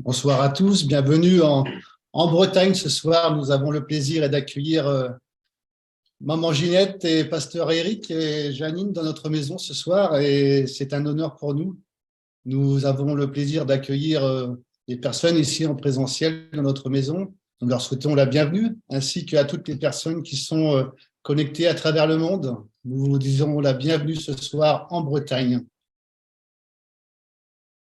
Bonsoir à tous, bienvenue en Bretagne ce soir. Nous avons le plaisir d'accueillir Maman Ginette et Pasteur Eric et Janine dans notre maison ce soir et c'est un honneur pour nous. Nous avons le plaisir d'accueillir des personnes ici en présentiel dans notre maison. Nous leur souhaitons la bienvenue ainsi qu'à toutes les personnes qui sont connectées à travers le monde. Nous vous disons la bienvenue ce soir en Bretagne.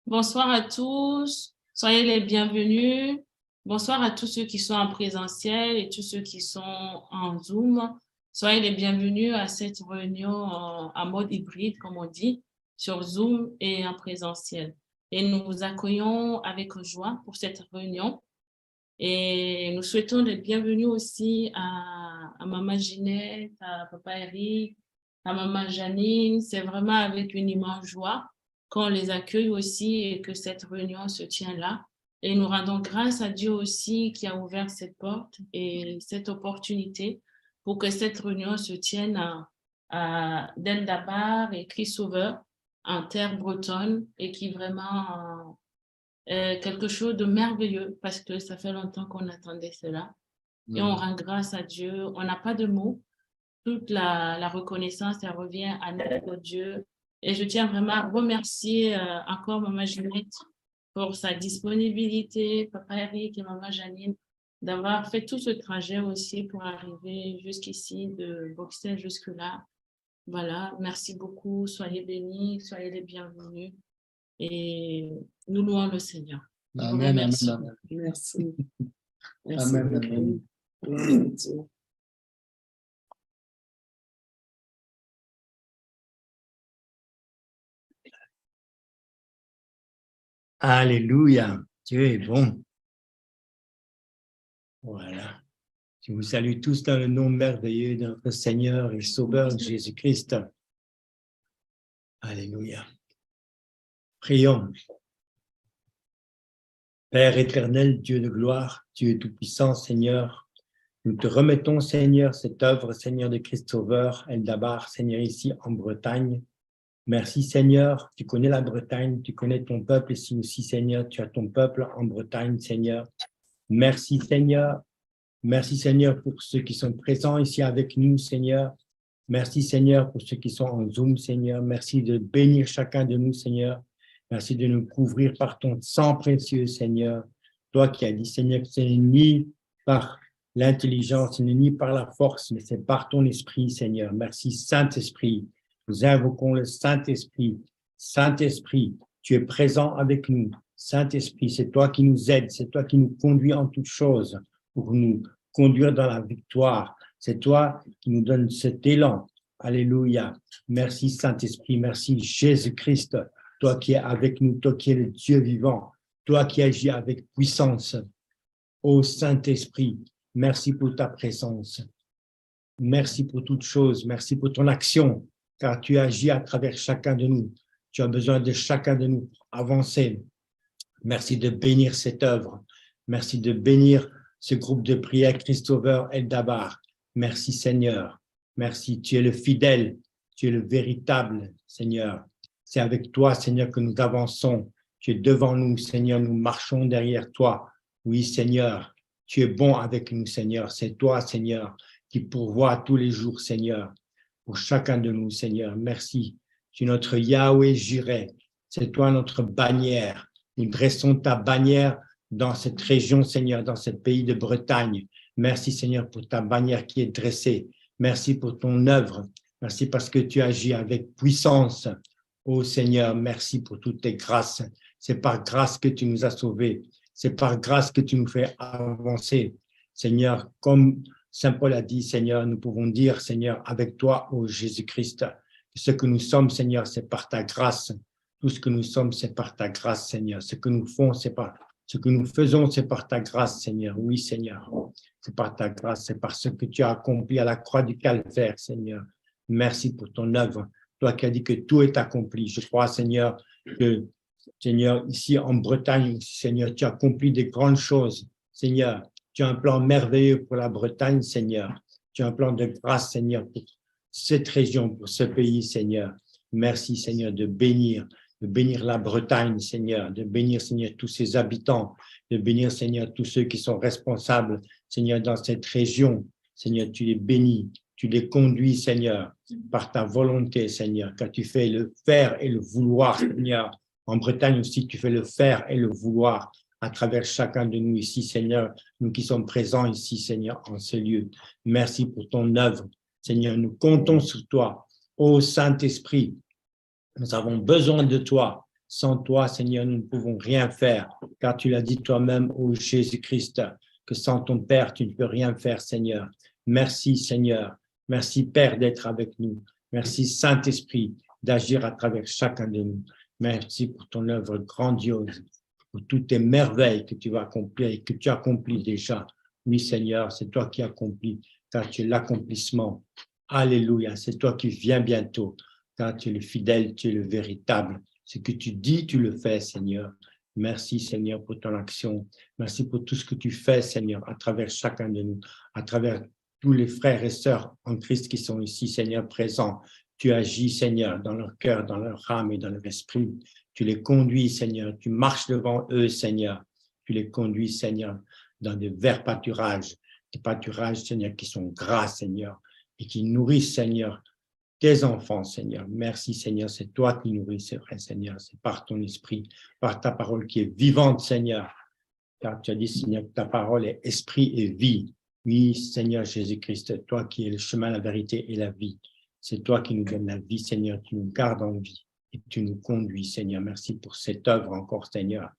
Bonsoir à tous, soyez les bienvenus. Bonsoir à tous ceux qui sont en présentiel et tous ceux qui sont en Zoom. Soyez les bienvenus à cette réunion en mode hybride, comme on dit, sur Zoom et en présentiel. Et nous vous accueillons avec joie pour cette réunion. Et nous souhaitons les bienvenus aussi à Maman Ginette, à Papa Eric, à Maman Janine. C'est vraiment avec une immense joie qu'on les accueille aussi et que cette réunion se tient là. Et nous rendons grâce à Dieu aussi qui a ouvert cette porte et cette opportunité pour que cette réunion se tienne à Dendabar et Christ-Sauveur en terre bretonne et qui vraiment quelque chose de merveilleux parce que ça fait longtemps qu'on attendait cela. Et on rend grâce à Dieu. On n'a pas de mots. Toute la reconnaissance, elle revient à notre Dieu. Et je tiens vraiment à remercier encore Maman Ginette pour sa disponibilité, Papa Eric et Maman Janine, d'avoir fait tout ce trajet aussi pour arriver jusqu'ici, de Bruxelles jusque-là. Voilà, merci beaucoup. Soyez bénis, soyez les bienvenus. Et nous louons le Seigneur. Amen, amen, amen. Merci. Merci. Amen, amen. Merci. Alléluia, Dieu est bon. Voilà. Je vous salue tous dans le nom merveilleux de notre Seigneur et Sauveur Jésus-Christ. Alléluia. Prions. Père éternel, Dieu de gloire, Dieu tout-puissant, Seigneur, nous te remettons, Seigneur, cette œuvre, Seigneur de Christ Sauveur, Eldabar, Seigneur, ici en Bretagne. Merci, Seigneur, tu connais la Bretagne, tu connais ton peuple ici aussi, Seigneur, tu as ton peuple en Bretagne, Seigneur. Merci, Seigneur. Merci, Seigneur, pour ceux qui sont présents ici avec nous, Seigneur. Merci, Seigneur, pour ceux qui sont en Zoom, Seigneur. Merci de bénir chacun de nous, Seigneur. Merci de nous couvrir par ton sang précieux, Seigneur. Toi qui as dit, Seigneur, que ce n'est ni par l'intelligence, ce n'est ni par la force, mais c'est par ton esprit, Seigneur. Merci, Saint-Esprit. Nous invoquons le Saint-Esprit. Saint-Esprit, tu es présent avec nous. Saint-Esprit, c'est toi qui nous aides, c'est toi qui nous conduis en toutes choses pour nous conduire dans la victoire. C'est toi qui nous donne cet élan. Alléluia. Merci, Saint-Esprit. Merci, Jésus-Christ. Toi qui es avec nous, toi qui es le Dieu vivant, toi qui agis avec puissance. Ô Saint-Esprit, merci pour ta présence. Merci pour toutes choses. Merci pour ton action, car tu agis à travers chacun de nous. Tu as besoin de chacun de nous pour avancer. Merci de bénir cette œuvre. Merci de bénir ce groupe de prière Christ-Sauveur Eldabar. Merci Seigneur. Merci, tu es le fidèle, tu es le véritable Seigneur. C'est avec toi, Seigneur, que nous avançons. Tu es devant nous, Seigneur, nous marchons derrière toi. Oui, Seigneur, tu es bon avec nous, Seigneur. C'est toi, Seigneur, qui pourvoit tous les jours, Seigneur, pour chacun de nous, Seigneur. Merci. Tu es notre Yahweh Jireh. C'est toi notre bannière. Nous dressons ta bannière dans cette région, Seigneur, dans ce pays de Bretagne. Merci, Seigneur, pour ta bannière qui est dressée. Merci pour ton œuvre. Merci parce que tu agis avec puissance. Oh Seigneur, merci pour toutes tes grâces. C'est par grâce que tu nous as sauvés. C'est par grâce que tu nous fais avancer. Seigneur, comme Saint Paul a dit, Seigneur, nous pouvons dire, Seigneur, avec toi, ô Jésus-Christ, ce que nous sommes, Seigneur, c'est par ta grâce. Tout ce que nous sommes, c'est par ta grâce, Seigneur. Ce que nous faisons, c'est par ta grâce, Seigneur. Oui, Seigneur. C'est par ta grâce, c'est par ce que tu as accompli à la croix du Calvaire, Seigneur. Merci pour ton œuvre. Toi qui as dit que tout est accompli. Je crois, Seigneur, que, Seigneur, ici en Bretagne, Seigneur, tu as accompli des grandes choses. Seigneur, tu as un plan merveilleux pour la Bretagne, Seigneur. Tu as un plan de grâce, Seigneur, pour cette région, pour ce pays, Seigneur. Merci, Seigneur, de bénir. de bénir la Bretagne, Seigneur, de bénir, Seigneur, tous ses habitants, de bénir, Seigneur, tous ceux qui sont responsables, Seigneur, dans cette région. Seigneur, tu les bénis, tu les conduis, Seigneur, par ta volonté, Seigneur, car tu fais le faire et le vouloir, Seigneur. En Bretagne aussi, tu fais le faire et le vouloir à travers chacun de nous ici, Seigneur, nous qui sommes présents ici, Seigneur, en ce lieu. Merci pour ton œuvre, Seigneur. Nous comptons sur toi, ô Saint-Esprit. Nous avons besoin de toi. Sans toi, Seigneur, nous ne pouvons rien faire, car tu l'as dit toi-même, ô Jésus-Christ, que sans ton Père, tu ne peux rien faire, Seigneur. Merci, Seigneur. Merci, Père, d'être avec nous. Merci, Saint-Esprit, d'agir à travers chacun de nous. Merci pour ton œuvre grandiose, pour toutes tes merveilles que tu vas accomplir et que tu accomplis déjà. Oui, Seigneur, c'est toi qui accomplis, car tu es l'accomplissement. Alléluia, c'est toi qui viens bientôt, car tu es le fidèle, tu es le véritable. Ce que tu dis, tu le fais, Seigneur. Merci, Seigneur, pour ton action. Merci pour tout ce que tu fais, Seigneur, à travers chacun de nous, à travers tous les frères et sœurs en Christ qui sont ici, Seigneur, présents. Tu agis, Seigneur, dans leur cœur, dans leur âme et dans leur esprit. Tu les conduis, Seigneur. Tu marches devant eux, Seigneur. Tu les conduis, Seigneur, dans de verts pâturages. Des pâturages, Seigneur, qui sont gras, Seigneur, et qui nourrissent, Seigneur, tes enfants, Seigneur. Merci, Seigneur. C'est toi qui nourris, c'est vrai, Seigneur. C'est par ton esprit, par ta parole qui est vivante, Seigneur. Car tu as dit, Seigneur, que ta parole est esprit et vie. Oui, Seigneur Jésus-Christ, toi qui es le chemin, la vérité et la vie. C'est toi qui nous donnes la vie, Seigneur. Tu nous gardes en vie et tu nous conduis, Seigneur. Merci pour cette œuvre encore, Seigneur.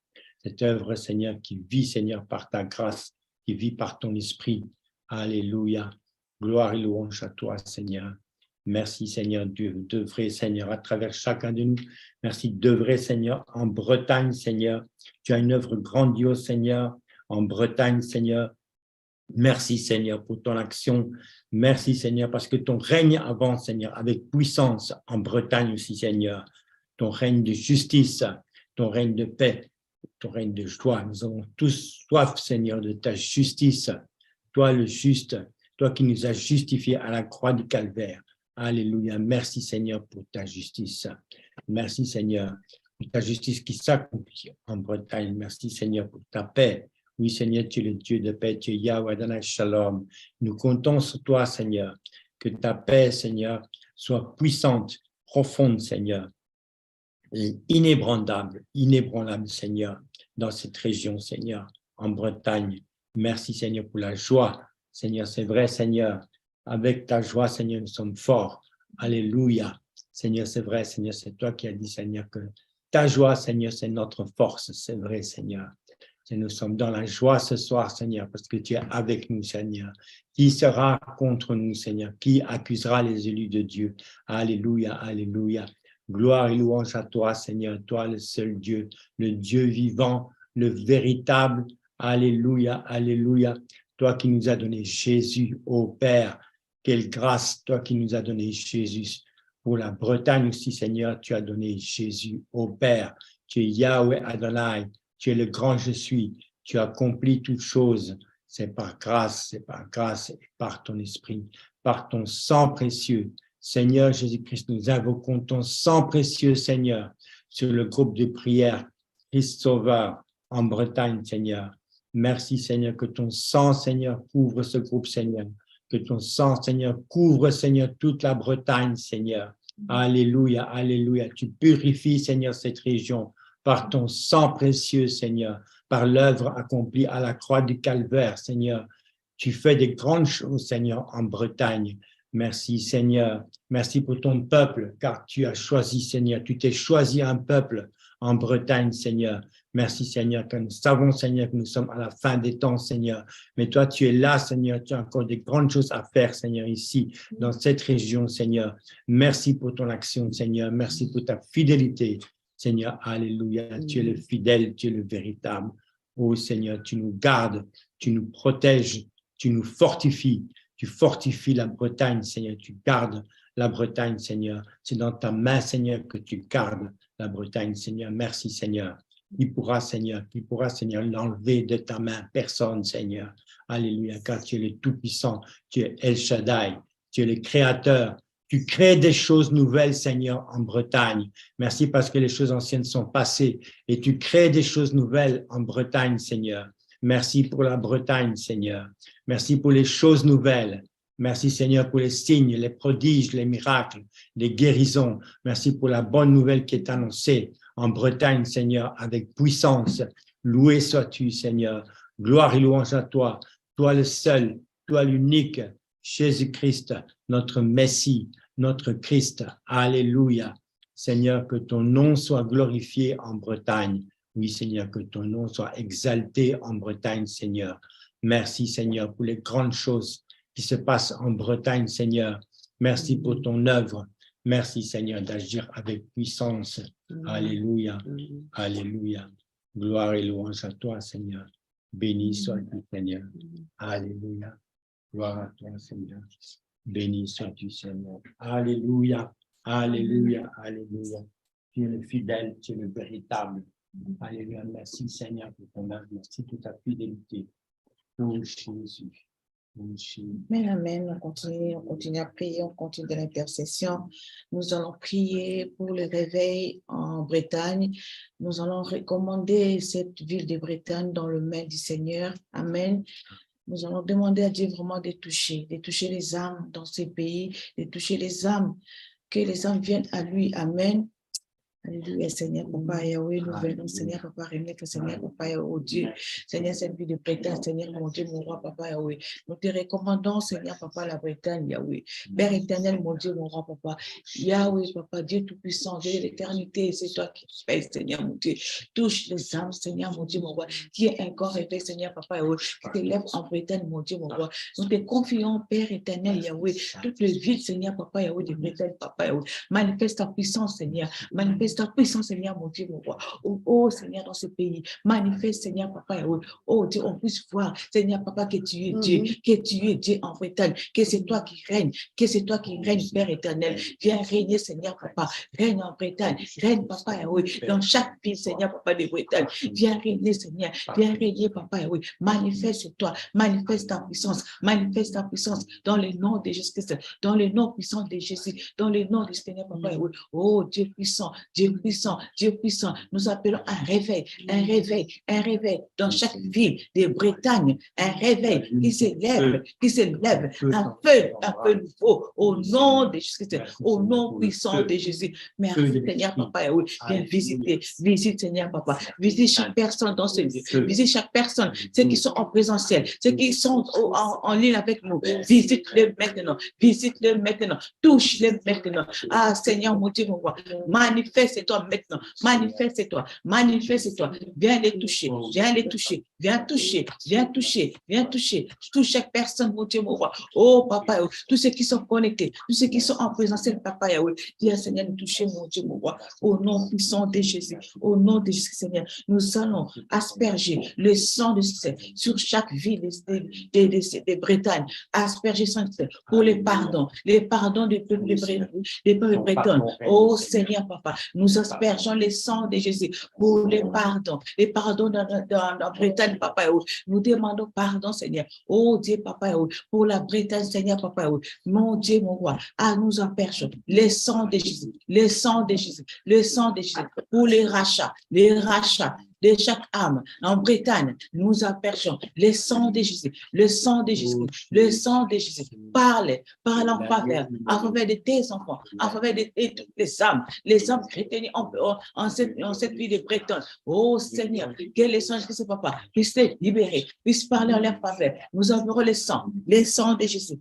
Cette œuvre, Seigneur, qui vit, Seigneur, par ta grâce, qui vit par ton esprit. Alléluia. Gloire et louange à toi, Seigneur. Merci, Seigneur Dieu, d'œuvrer, Seigneur, à travers chacun de nous. Merci d'œuvrer, Seigneur, en Bretagne, Seigneur. Tu as une œuvre grandiose, Seigneur, en Bretagne, Seigneur. Merci, Seigneur, pour ton action. Merci, Seigneur, parce que ton règne avance, Seigneur, avec puissance en Bretagne aussi, Seigneur. Ton règne de justice, ton règne de paix, ton règne de joie. Nous avons tous soif, Seigneur, de ta justice. Toi, le juste, toi qui nous as justifiés à la croix du Calvaire. Alléluia. Merci, Seigneur, pour ta justice. Merci, Seigneur, pour ta justice qui s'accomplit en Bretagne. Merci, Seigneur, pour ta paix. Oui, Seigneur, tu es le Dieu de paix, tu es Yahweh Adonai Shalom. Nous comptons sur toi, Seigneur, que ta paix, Seigneur, soit puissante, profonde, Seigneur, et inébranlable, Seigneur, dans cette région, Seigneur, en Bretagne. Merci, Seigneur, pour la joie. Seigneur, c'est vrai, Seigneur, avec ta joie, Seigneur, nous sommes forts. Alléluia. Seigneur, c'est vrai, Seigneur, c'est toi qui as dit, Seigneur, que ta joie, Seigneur, c'est notre force. C'est vrai, Seigneur. Et nous sommes dans la joie ce soir, Seigneur, parce que tu es avec nous, Seigneur. Qui sera contre nous, Seigneur? Qui accusera les élus de Dieu? Alléluia, alléluia. Gloire et louange à toi, Seigneur, toi le seul Dieu, le Dieu vivant, le véritable. Alléluia, alléluia. Toi qui nous as donné Jésus, ô Père, quelle grâce, toi qui nous as donné Jésus. Pour la Bretagne aussi, Seigneur, tu as donné Jésus, ô Père. Tu es Yahweh Adonai. Tu es le grand je suis, tu accomplis toutes choses, c'est par grâce et par ton esprit, par ton sang précieux. Seigneur Jésus-Christ, nous invoquons ton sang précieux, Seigneur, sur le groupe de prière Christ Sauveur en Bretagne, Seigneur. Merci, Seigneur, que ton sang, Seigneur, couvre ce groupe, Seigneur. Que ton sang, Seigneur, couvre, Seigneur, toute la Bretagne, Seigneur. Alléluia, alléluia. Tu purifies, Seigneur, cette région par ton sang précieux, Seigneur, par l'œuvre accomplie à la croix du Calvaire, Seigneur. Tu fais des grandes choses, Seigneur, en Bretagne. Merci, Seigneur. Merci pour ton peuple, car tu as choisi, Seigneur. Tu t'es choisi un peuple en Bretagne, Seigneur. Merci, Seigneur, car nous savons, Seigneur, que nous sommes à la fin des temps, Seigneur. Mais toi, tu es là, Seigneur. Tu as encore des grandes choses à faire, Seigneur, ici, dans cette région, Seigneur. Merci pour ton action, Seigneur. Merci pour ta fidélité. Seigneur, alléluia, tu es le fidèle, tu es le véritable. Oh Seigneur, tu nous gardes, tu nous protèges, tu nous fortifies. Tu fortifies la Bretagne, Seigneur, tu gardes la Bretagne, Seigneur. C'est dans ta main, Seigneur, que tu gardes la Bretagne, Seigneur. Merci, Seigneur. Qui pourra, Seigneur, l'enlever de ta main? Personne, Seigneur. Alléluia, car tu es le Tout-Puissant, tu es El Shaddai, tu es le Créateur, Tu crées des choses nouvelles, Seigneur, en Bretagne. Merci parce que les choses anciennes sont passées et tu crées des choses nouvelles en Bretagne, Seigneur. Merci pour la Bretagne, Seigneur. Merci pour les choses nouvelles. Merci, Seigneur, pour les signes, les prodiges, les miracles, les guérisons. Merci pour la bonne nouvelle qui est annoncée en Bretagne, Seigneur, avec puissance. Loué sois-tu, Seigneur. Gloire et louange à toi. Toi le seul, toi l'unique, Jésus-Christ, notre Messie, notre Christ. Alléluia. Seigneur, que ton nom soit glorifié en Bretagne. Oui, Seigneur, que ton nom soit exalté en Bretagne, Seigneur. Merci, Seigneur, pour les grandes choses qui se passent en Bretagne, Seigneur. Merci pour ton œuvre. Merci, Seigneur, d'agir avec puissance. Alléluia. Alléluia. Gloire et louange à toi, Seigneur. Béni sois-tu, Seigneur. Alléluia. Gloire à toi, Seigneur. Béni sois-tu, Seigneur. Alléluia. Alléluia. Alléluia. Tu es le fidèle, tu es le véritable. Alléluia. Merci, Seigneur, pour ton œuvre. Merci pour ta fidélité. Oh, Jésus. Amen, amen. On continue à prier, on continue de l'intercession. Nous allons prier pour le réveil en Bretagne. Nous allons recommander cette ville de Bretagne dans le main du Seigneur. Amen. Nous allons demander à Dieu vraiment de toucher les âmes dans ces pays, de toucher les âmes, que les âmes viennent à lui. Amen. Alléluia, Seigneur, Papa Yahweh, nous venons, Seigneur, Papa, remettre, Seigneur, Papa Yahweh, Dieu, Seigneur, cette vie de Bretagne, Seigneur, mon Dieu, mon roi, Papa Yahweh, nous te recommandons, Seigneur, Papa, la Bretagne, Yahweh, Père éternel, mon Dieu, mon roi, Papa, Yahweh, Papa, Dieu tout-puissant, Dieu de l'éternité, c'est toi qui fais, Seigneur, mon Dieu, touche les âmes, Seigneur, mon Dieu, mon roi, qui est encore réveillé, Seigneur, Papa Yahweh, qui te lève en Bretagne, mon Dieu, mon roi, nous te confions, Père éternel, Yahweh, toute le vide, Seigneur, Papa Yahweh, de Bretagne, Papa Yahweh, manifeste ta puissance, Seigneur, manifeste ta puissance, Seigneur, mon Dieu, mon roi. Oh, Seigneur, dans ce pays, manifeste, Seigneur, Papa, oh Dieu, on puisse voir, Seigneur, Papa, que tu es Dieu, que tu es Dieu en Bretagne, que c'est toi qui règnes, Père éternel. Viens régner, Seigneur, Papa, règne en Bretagne, règne, Papa, dans chaque ville, Seigneur, Papa de Bretagne. Viens régner, Seigneur, viens régner, Papa, manifeste-toi, manifeste ta puissance dans le nom de Jésus-Christ, dans le nom puissant de Jésus, dans le nom du Seigneur, Papa, oh Dieu puissant, Dieu puissant, Dieu puissant, nous appelons un réveil dans chaque ville de Bretagne, un réveil qui s'élève, un feu nouveau, au nom de Jésus, au nom puissant de Jésus. Merci Seigneur Papa, viens visite Seigneur Papa, visite chaque personne dans ce lieu, visite chaque personne, ceux qui sont en présentiel, ceux qui sont en ligne avec nous, visite-les maintenant, touche-les maintenant. Ah Seigneur mon Dieu, mon roi, manifeste-toi maintenant. Manifeste-toi. Viens les toucher. Touche chaque personne, mon Dieu, mon roi. Oh, Papa, tous ceux qui sont connectés, tous ceux qui sont en présentiel, Papa, viens, Seigneur, nous toucher, mon Dieu, mon roi. Au nom puissant de Jésus, Seigneur, nous allons asperger le sang de Jésus sur chaque ville de Bretagne. Asperger sang pour les pardons des peuples bretons. Oh, Seigneur, Papa, nous aspergeons le sang de Jésus pour les pardons dans Bretagne, Papa. Nous demandons pardon, Seigneur. Oh Dieu, Papa, pour la Bretagne, Seigneur, Papa. Mon Dieu, mon roi, nous aspergeons le sang de Jésus, pour les rachats de chaque âme en Bretagne, nous aspergeons le sang de Jésus. Parle en faveur de tes enfants, en faveur de toutes les âmes retenues en cette vie de Bretonne. Oh Seigneur, que les anges, que ce papa puissent les libérer, puissent parler en leur faveur. Nous enverrons le sang de Jésus,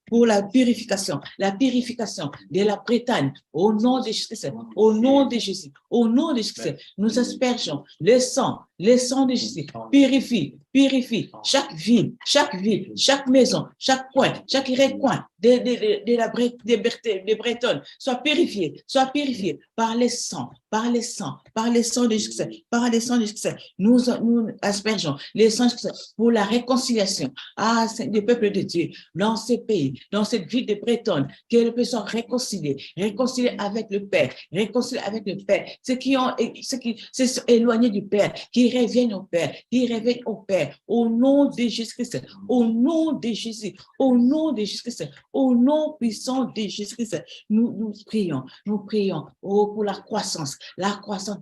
pour la purification de la Bretagne, au nom de Jésus, nous aspergeons le sang de Jésus, purifie chaque ville, chaque maison, chaque coin, chaque recoin de Bretonne, soit purifié par le sang de Jésus, nous aspergeons les sang pour la réconciliation des peuples de Dieu dans ces pays, dans cette ville de Bretonne, que les peuples soient réconciliés avec le Père, ceux qui se sont éloignés du Père, qui Dis réveille nos pères, dis réveille au Père, au nom de Jésus-Christ, au nom de Jésus, au nom de Jésus-Christ, au nom puissant de Jésus-Christ. Nous prions pour la croissance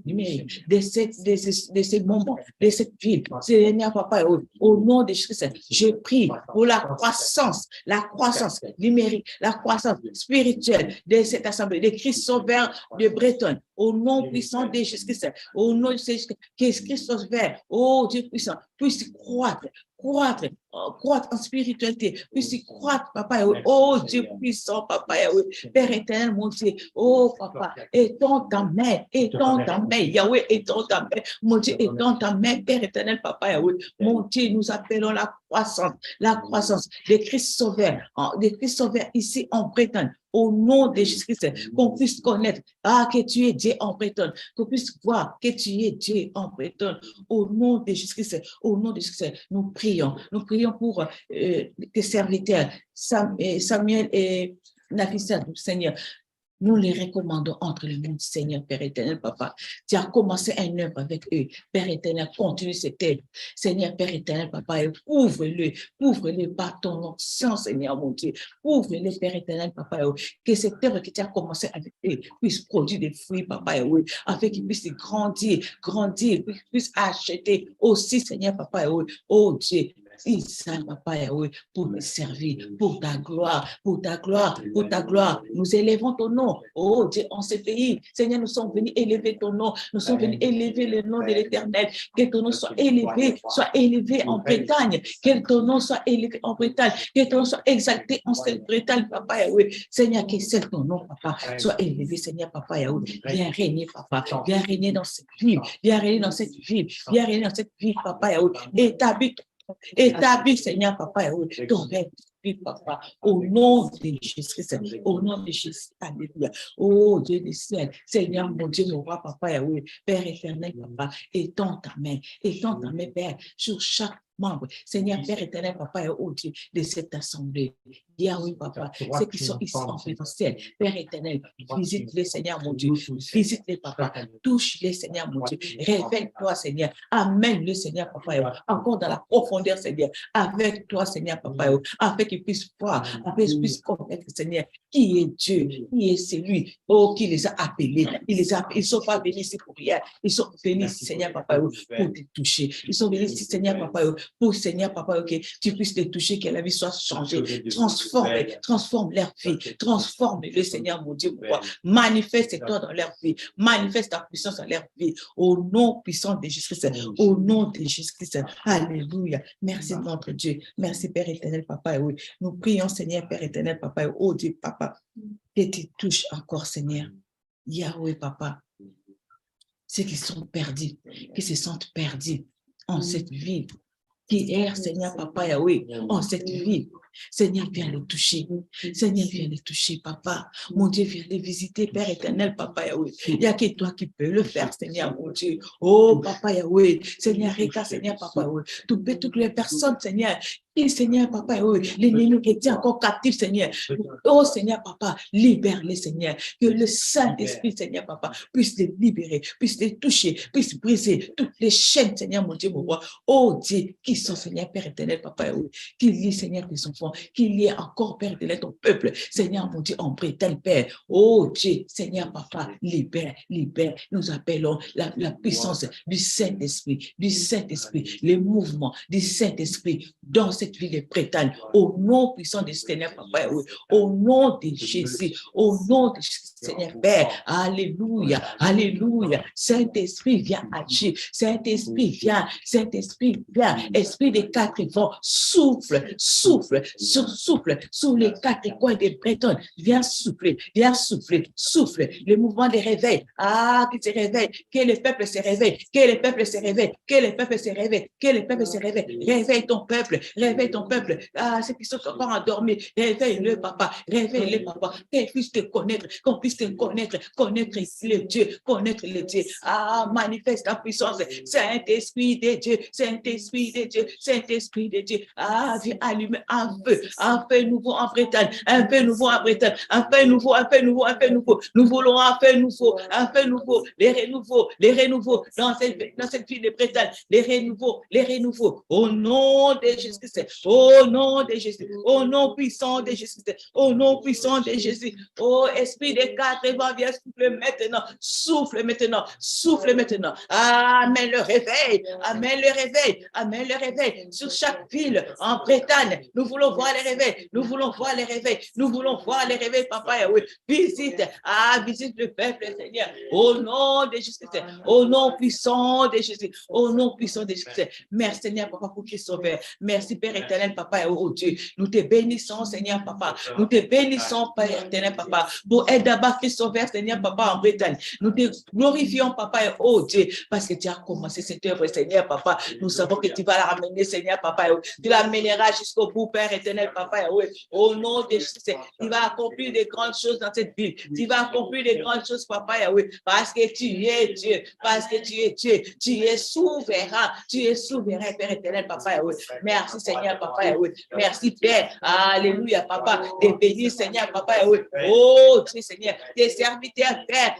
numérique de ces moments, de cette ville. Seigneur Papa, au nom de Jésus-Christ, je prie pour la croissance numérique, la croissance spirituelle de cette assemblée, de Christ Sauveur de Bretonne, au nom puissant de Jésus-Christ, au nom de Jésus-Christ, que Christ Sauveur, oh Dieu puissant, puisse croître en spiritualité, puisse croître, Papa, oh Dieu puissant, Papa, Père éternel, mon Dieu, oh Papa, étends ta main, Yahweh, étends ta main, mon Dieu, étends ta main, Père éternel, Papa, mon Dieu, nous appelons la croissance de Christ Sauveur ici en Bretagne, au nom de Jésus-Christ, qu'on puisse connaître que tu es Dieu en Bretonne, qu'on puisse voir que tu es Dieu en Bretonne, au nom de Jésus-Christ, nous prions pour tes serviteurs, Samuel et Nafissa, Seigneur. Nous les recommandons entre les mains du Seigneur, Père éternel, Papa. Tu as commencé une œuvre avec eux. Père éternel, continue cette œuvre. Seigneur, Père éternel, Papa, ouvre-le par ton onction, Seigneur, mon Dieu. Ouvre-le, Père éternel, Papa, que cette œuvre que tu as commencé avec eux puisse produire des fruits, Papa, afin qu'ils puissent grandir, qu'ils puissent acheter aussi, Seigneur, Papa, oh Dieu. Papa, pour me servir, pour ta gloire. Nous élevons ton nom, oh Dieu, en ce pays. Seigneur, nous sommes venus élever ton nom, nous sommes venus élever le nom de l'Éternel. Que ton nom soit élevé en Bretagne, que ton nom soit élevé en Bretagne, que ton nom soit exalté en cette Bretagne, Papa, Seigneur, que c'est ton nom, Papa, soit élevé, Seigneur, Papa, viens régner, Papa, viens régner dans cette ville, Papa, établis, Seigneur, Papa, ton règne, Papa, au nom de Jésus-Christ, au nom de Jésus, alléluia. Oh Dieu du ciel, Seigneur, mon Dieu, mon roi, Papa, Père éternel, Papa, étends ta main, Père, sur chaque membre, Seigneur, Père éternel, Papa, oh Dieu, de cette assemblée. Yahweh, Papa, ceux qui sont ici en présentiel, Père éternel, visite-les, Seigneur, mon Dieu, visite-les, Papa, touche-les, Seigneur, mon Dieu, révèle-toi, Seigneur, amène-le, Seigneur, Papa, encore dans la profondeur, Seigneur, avec toi, Seigneur, Papa, afin qu'ils puissent voir, afin qu'ils puissent connaître, Seigneur, qui est Dieu, qui est celui, oh, qui les a appelés, ils ne sont pas venus ici pour rien, ils sont venus ici, Seigneur, Papa, pour te toucher, ils sont venus ici, Seigneur, Papa, pour, Seigneur, Papa, que tu puisses les toucher, que la vie soit changée, transforme leur vie, transforme-le, Seigneur, mon Dieu, mon roi, manifeste-toi dans leur vie, manifeste ta puissance dans leur vie, au nom puissant de Jésus-Christ, au nom de Jésus-Christ, alléluia, merci notre Dieu, merci Père éternel, Papa, nous prions, Seigneur, Père éternel, Papa, oh Dieu, Papa, que tu touches encore, Seigneur, Yahweh, Papa, ceux qui sont perdus, qui se sentent perdus en cette vie, qui errent, Seigneur, Papa, Yahweh, en cette vie. Seigneur, viens les toucher. Seigneur, viens les toucher, Papa. Mon Dieu, viens les visiter, Père éternel, Papa Yahweh. Il n'y a que toi qui peux le faire, Seigneur, mon Dieu. Oh, Papa Yahweh. Seigneur, regarde, Seigneur, Papa Yahweh. Toutes les personnes, Seigneur, et Seigneur, Papa, l'ennemi qui est encore captif, Seigneur. Oh, Seigneur, Papa, libère-les, Seigneur. Que le Saint-Esprit, Seigneur, Papa, puisse les libérer, puisse les toucher, puisse briser toutes les chaînes, Seigneur, mon Dieu, mon roi. Oh, Dieu, qui sont, Seigneur, Père éternel, Papa, qu'il y ait, Seigneur, tes enfants, qu'il y ait encore, Père éternel, ton peuple, Seigneur, mon Dieu, en Bretagne, Père. Oh, Dieu, Seigneur, Papa, libère. Nous appelons la puissance du Saint-Esprit, les mouvements du Saint-Esprit dans cette ville de Bretagne, au nom puissant du Seigneur, Papa, au nom de Jésus, au nom de Seigneur Père, alléluia, Saint-Esprit, viens agir, Saint-Esprit, viens, Esprit des quatre vents, souffle sur les quatre coins des Bretonnes, viens souffler, le mouvement des réveils, qui se réveille, que le peuple se réveille, réveille ton peuple, ceux qui sont encore endormis, réveille-le, Papa, qu'ils puissent te connaître, qu'on puisse te connaître le Dieu, manifeste ta puissance, Saint-Esprit de Dieu, viens allumer un un feu nouveau en Bretagne, un feu nouveau en Bretagne, un feu nouveau, un feu nouveau, un feu nouveau. Nous voulons un feu nouveau, les renouveaux dans cette ville de Bretagne, les renouveaux, au nom de Jésus-Christ, au nom de Jésus, au nom puissant de Jésus-Christ, au nom puissant de Jésus, ô esprit des quatre vents, viens souffle maintenant, souffle maintenant, amen le réveil, amen le réveil, amen le réveil, sur chaque ville en Bretagne, nous voulons voir les réveils, nous voulons voir les réveils, nous voulons voir les réveils, papa Yahweh, visite le peuple, Seigneur, au nom de Jésus, au nom puissant de Jésus, au nom puissant de Jésus. Merci Seigneur, papa, pour qu'il sauve. Merci Père éternel, papa, oh Dieu, nous te bénissons, Seigneur, papa, nous te bénissons, Père éternel, papa, pour être d'abord Christ sauveur, Seigneur, papa, en Bretagne. Nous te glorifions, papa, oh Dieu, parce que tu as commencé cette œuvre, Seigneur, papa. Nous savons que tu vas la ramener, Seigneur, papa, tu l'amèneras jusqu'au bout, Père éternel, papa, au nom de Jésus. Tu vas accomplir de grandes choses dans cette ville. Tu vas accomplir de grandes choses, papa, parce que tu es Dieu, parce que tu es Dieu, tu es souverain, Père éternel, papa, merci, Seigneur, papa, merci, Père, alléluia, papa, de bénir, Seigneur, papa, oh, Dieu, Seigneur, tes serviteurs, Père,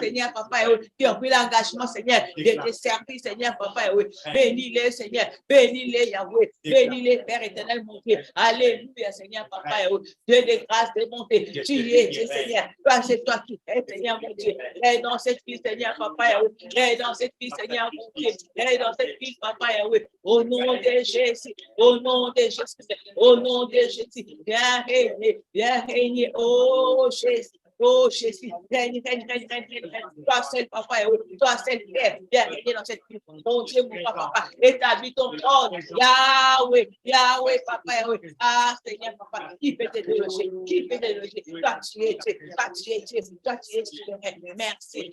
Seigneur, papa, qui ont pris l'engagement, Seigneur, de te servir, Seigneur, papa, bénis-les, Seigneur, bénis-les, Yahweh, bénis-les, Père éternel, mon Dieu, alléluia, Seigneur, papa, Dieu de grâce, de bonté, tu es Dieu, Seigneur, toi, c'est toi qui es, Seigneur, mon Dieu, et dans cette vie, Seigneur, papa, et dans cette vie, Seigneur, mon Dieu, et dans cette vie, papa, au nom de Jésus, au nom de Jésus, au nom de Jésus, viens régner, oh Jésus. Oh Jésus, règne, toi seul, papa, toi seul, Père, viens régner dans cette vie. Mon Dieu, mon papa, établis ton trône, Yahweh, papa, Seigneur, papa, qui peut te déloger, toi tu es souverain. Merci,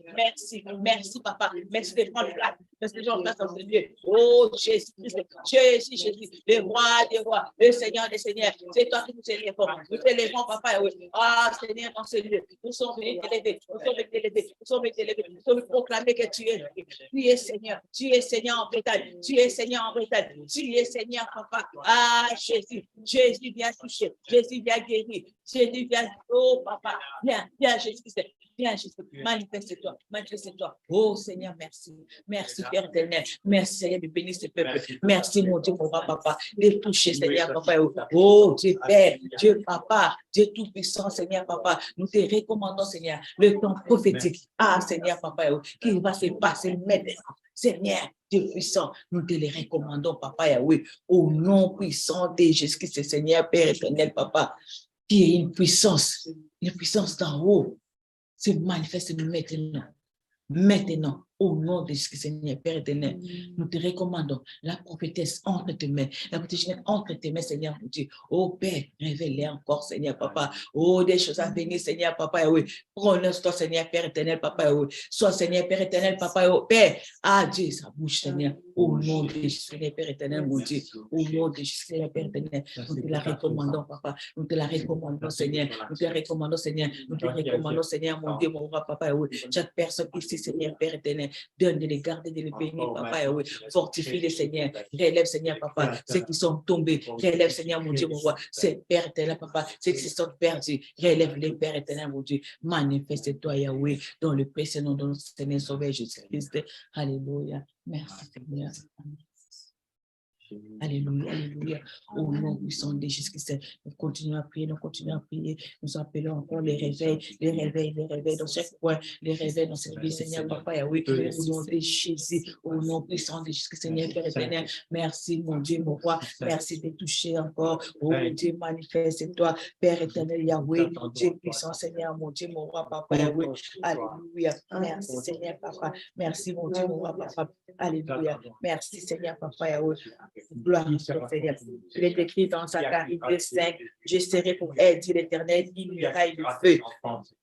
papa, merci de prendre place, merci de prendre place dans ce lieu. Oh Jésus, le roi des rois, le Seigneur des seigneurs, c'est toi qui nous élèvons, papa, Seigneur, dans ce lieu. Nous sommes venus t'élever, nous sommes venus proclamer que tu es Seigneur, en Bretagne, tu es Seigneur, papa. Jésus vient toucher, Jésus vient guérir, Jésus vient, oh papa, viens, Jésus, viens, Jésus, manifeste-toi. Oh Seigneur, merci Père éternel, merci Seigneur de bénir ce peuple, merci mon Dieu, mon papa, de toucher Seigneur, papa, oh Dieu Père, Dieu Papa, Dieu Tout-Puissant, Seigneur, papa, nous te recommandons, Seigneur, le temps prophétique, Seigneur, papa, qui va se passer maintenant. Seigneur, Dieu puissant, nous te les recommandons, papa, Yahweh, au nom puissant de Jésus-Christ, Seigneur, Père éternel, papa, qui est une puissance d'en haut, se manifeste maintenant, au nom de Jésus, Seigneur, Père éternel, nous te recommandons la prophétesse entre tes mains, la prophétesse entre tes mains, Seigneur, mon Dieu. Oh Père, révèle-les encore, Seigneur, papa. Oh, des choses à venir, Seigneur, papa, oui. Prononce-toi, Seigneur, Père éternel, papa, oui. Sois, Seigneur, Père éternel, papa, oh Père. Dieu, sa bouche, Seigneur, au nom de Jésus, Seigneur, Père éternel, mon Dieu. Au nom de Jésus, Seigneur, Père éternel, nous te la recommandons, papa. Nous te la recommandons, Seigneur. Nous te la recommandons, Seigneur. Nous te recommandons, Seigneur, mon Dieu, mon roi, papa, oui. Chaque personne ici, Seigneur, Père éternel, donne de les garder, de les bénir, papa, oui. Fortifie les Seigneur. Relève, Seigneur, papa, ceux qui sont tombés. Relève, Seigneur, mon Dieu, mon roi. C'est Père éternel, papa, ceux qui sont perdus. Relève les Père éternel, mon Dieu. Manifeste-toi, Yahweh, dans le précieux nom de notre Seigneur Sauveur Jésus-Christ. Alléluia. Merci, Seigneur. Alléluia, alléluia. Au nom puissant de Jésus-Christ, nous continuons à prier, nous appelons encore les réveils dans chaque coin, les réveils dans cette vie, Seigneur, papa, Yahweh, au nom de Jésus, au nom puissant de Jésus-Christ, Seigneur, Père éternel, merci, mon Dieu, mon roi, merci de toucher encore, oh Dieu, manifeste-toi, Père éternel, Yahweh, Dieu puissant, Seigneur, mon Dieu, mon roi, papa, Yahweh, alléluia, merci, Seigneur, papa, merci, mon Dieu, mon roi, papa, alléluia, merci, Seigneur, papa, Yahweh. Gloire à toi, Seigneur. Il est écrit dans Zacharie 2:5, je serai pour elle, dit l'Éternel, une muraille de feu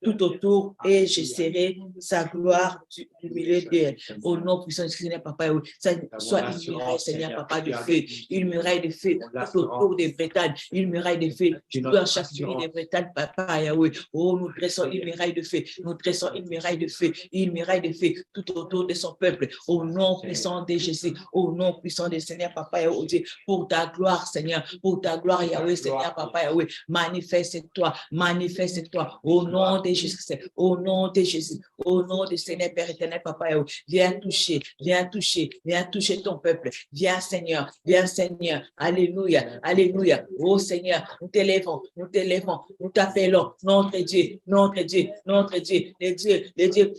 tout autour, et je serai sa gloire du milieu d'elle. Au nom puissant de Seigneur, papa, soit une muraille, Seigneur, papa, de feu, une muraille de feu tout autour des Bretagne, une muraille de feu dans chaque ville des Bretagne, papa, Yahweh. Oh, nous dressons une muraille de feu, une muraille de feu tout autour de son peuple. Au nom puissant de Jésus, au nom puissant de Seigneur, papa, Yahweh. oh Dieu, pour ta gloire, Seigneur, pour ta gloire, Yahweh, Seigneur, Papa, Yahweh, manifeste-toi, manifeste-toi, au nom de Jésus, au nom de Jésus, au nom du Seigneur, Père éternel, Papa, Yahweh, viens toucher, viens toucher, viens toucher ton peuple, viens, Seigneur, alléluia, alléluia, oh Seigneur, nous t'élèvons, nous t'appelons, notre Dieu, les dieux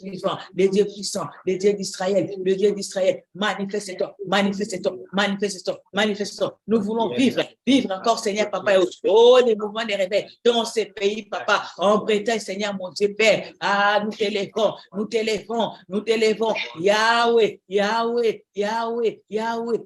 vivants, les dieux puissants, les dieux d'Israël, le Dieu d'Israël, manifeste-toi, manifeste-toi, manifeste-toi, manifeste-toi. Nous voulons vivre encore, Seigneur, Papa, oh, les mouvements de réveil dans ces pays, Papa, en Bretagne, Seigneur, mon Dieu, Père, ah, nous t'élèvons, Yahweh,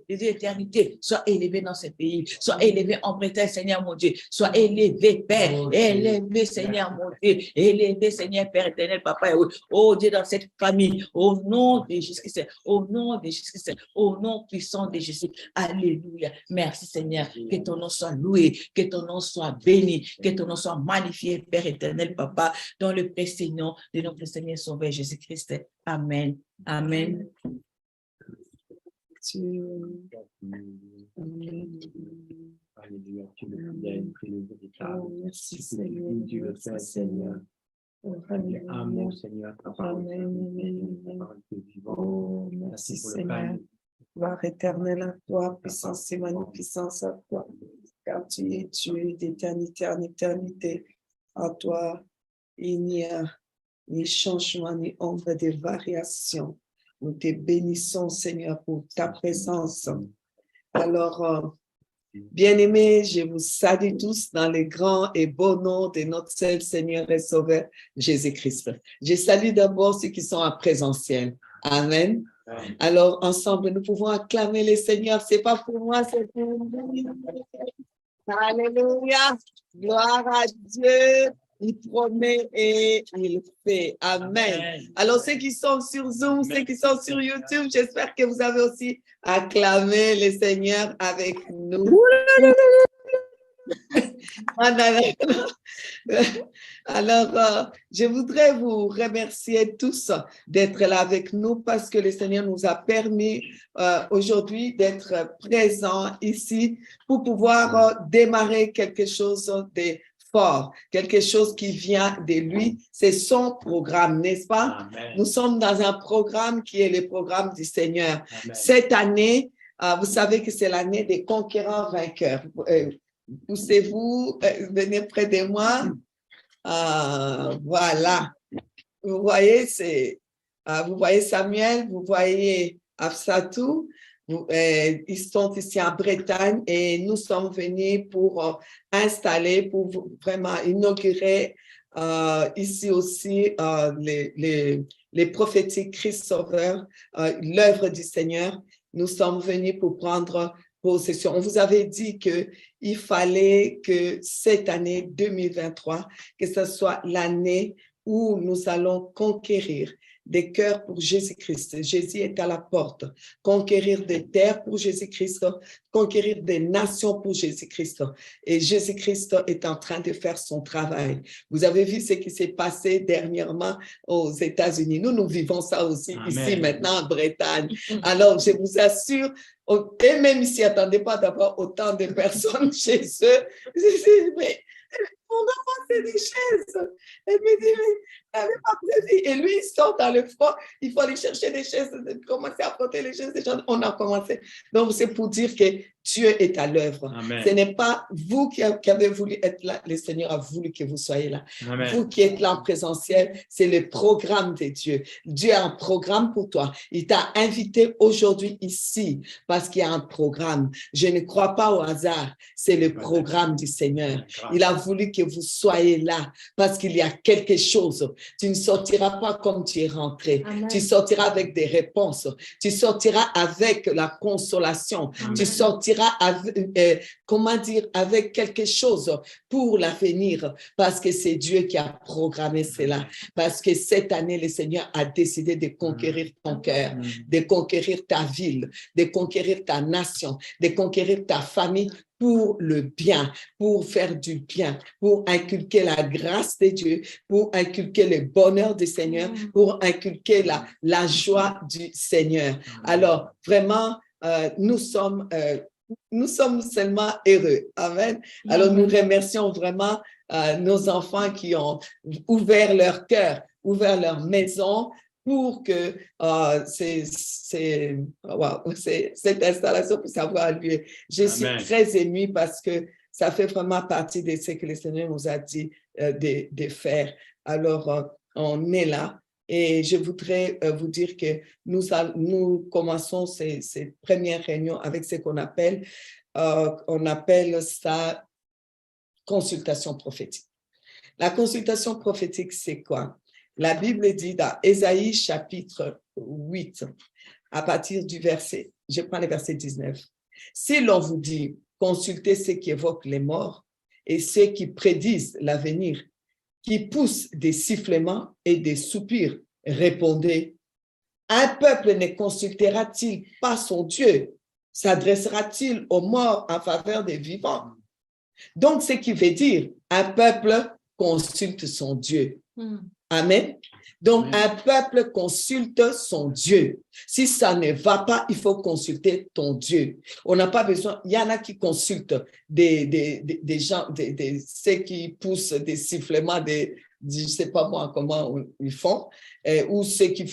les dieux d'éternité, sois élevé dans ces pays, sois élevé en Bretagne, Seigneur, mon Dieu, sois élevé, Père, élevé, Seigneur, mon Dieu, élevé, Seigneur, Père éternel, Papa, oh Dieu, dans cette famille, au nom de Jésus-Christ, au nom de Jésus-Christ, au nom puissant de Jésus. Alléluia. Merci, Seigneur. Que ton nom soit loué, que ton nom soit béni, que ton nom soit magnifié, Père éternel, Papa, dans le précieux nom de notre Seigneur Sauveur Jésus-Christ. Amen. Amen. Alléluia, tu le fidèle, tu le véritable. Merci, Tu le fais, Seigneur. Amour, Seigneur, ta parole. Oh, merci, Seigneur. Gloire éternelle à toi, puissance et magnificence à toi, car tu es Dieu d'éternité en éternité. À toi, il n'y a ni changement, ni ombre de variation. Nous te bénissons, Seigneur, pour ta présence. Alors, bien-aimés, je vous salue tous dans le grand et beau nom de notre seul Seigneur et Sauveur, Jésus-Christ. Je salue d'abord ceux qui sont en présentiel. Amen. Alors, ensemble, nous pouvons acclamer le Seigneur. C'est pas pour moi, c'est pour lui. Alléluia. Gloire à Dieu. Il promet et il fait. Amen. Alors, ceux qui sont sur Zoom, ceux qui sont sur YouTube, j'espère que vous avez aussi acclamé le Seigneur avec nous. Alors, je voudrais vous remercier tous d'être là avec nous parce que le Seigneur nous a permis aujourd'hui d'être présents ici pour pouvoir démarrer quelque chose de fort, quelque chose qui vient de lui. C'est son programme, n'est-ce pas? Amen. Nous sommes dans un programme qui est le programme du Seigneur. Amen. Cette année, vous savez que c'est l'année des conquérants vainqueurs. Poussez-vous, venez près de moi. Voilà. Vous voyez, vous voyez Samuel, vous voyez Afsatou. Ils sont ici en Bretagne et nous sommes venus pour installer, pour vraiment inaugurer ici aussi les prophétiques Christ Sauveur, l'œuvre du Seigneur. Nous sommes venus pour prendre possession. On vous avait dit qu'il fallait que cette année 2023, que ce soit l'année où nous allons conquérir des cœurs pour Jésus-Christ. Jésus est à la porte. Conquérir des terres pour Jésus-Christ, conquérir des nations pour Jésus-Christ. Et Jésus-Christ est en train de faire son travail. Vous avez vu ce qui s'est passé dernièrement aux États-Unis. Nous vivons ça aussi. Amen. Ici maintenant en Bretagne. Alors, je vous assure, et même ici, attendez pas d'avoir autant de personnes chez eux. Mais on a passé des chaises. Elle me dit, mais n'avais pas prévu. Et lui, il sort dans le froid. Il faut aller chercher des chaises, commencer à porter les chaises des gens. On a commencé. Donc, c'est pour dire que Dieu est à l'œuvre. Ce n'est pas vous qui avez voulu être là. Le Seigneur a voulu que vous soyez là. Amen. Vous qui êtes là en présentiel, c'est le programme de Dieu. Dieu a un programme pour toi. Il t'a invité aujourd'hui ici parce qu'il y a un programme. Je ne crois pas au hasard. C'est le programme du Seigneur. Il a voulu que vous soyez là parce qu'il y a quelque chose. Tu ne sortiras pas comme tu es rentré. Amen. Tu sortiras avec des réponses. Tu sortiras avec la consolation. Amen. Tu sortiras avec, avec quelque chose pour l'avenir parce que c'est Dieu qui a programmé cela. Parce que cette année, le Seigneur a décidé de conquérir ton cœur, de conquérir ta ville, de conquérir ta nation, de conquérir ta famille pour le bien, pour faire du bien, pour inculquer la grâce de Dieu, pour inculquer le bonheur du Seigneur, pour inculquer la joie du Seigneur. Alors, vraiment, nous sommes nous sommes seulement heureux. Amen. Alors, nous remercions vraiment nos enfants qui ont ouvert leur cœur, ouvert leur maison pour que cette installation puisse avoir lieu. Je suis très émue parce que ça fait vraiment partie de ce que le Seigneur nous a dit de faire. Alors, on est là. Et je voudrais vous dire que nous commençons ces premières réunions avec ce qu'on appelle, ça consultation prophétique. La consultation prophétique, c'est quoi? La Bible dit dans Ésaïe chapitre 8, à partir du verset, je prends le verset 19. Si l'on vous dit, consultez ceux qui évoquent les morts et ceux qui prédisent l'avenir, qui poussent des sifflements et des soupirs, répondez, un peuple ne consultera-t-il pas son Dieu? S'adressera-t-il aux morts en faveur des vivants? Donc, ce qui veut dire, un peuple consulte son Dieu. Amen. Donc, un peuple consulte son Dieu. Si ça ne va pas, il faut consulter ton Dieu. On n'a pas besoin, il y en a qui consultent des gens, ceux qui poussent des sifflements, je ne sais pas moi comment ils font, ou ceux qui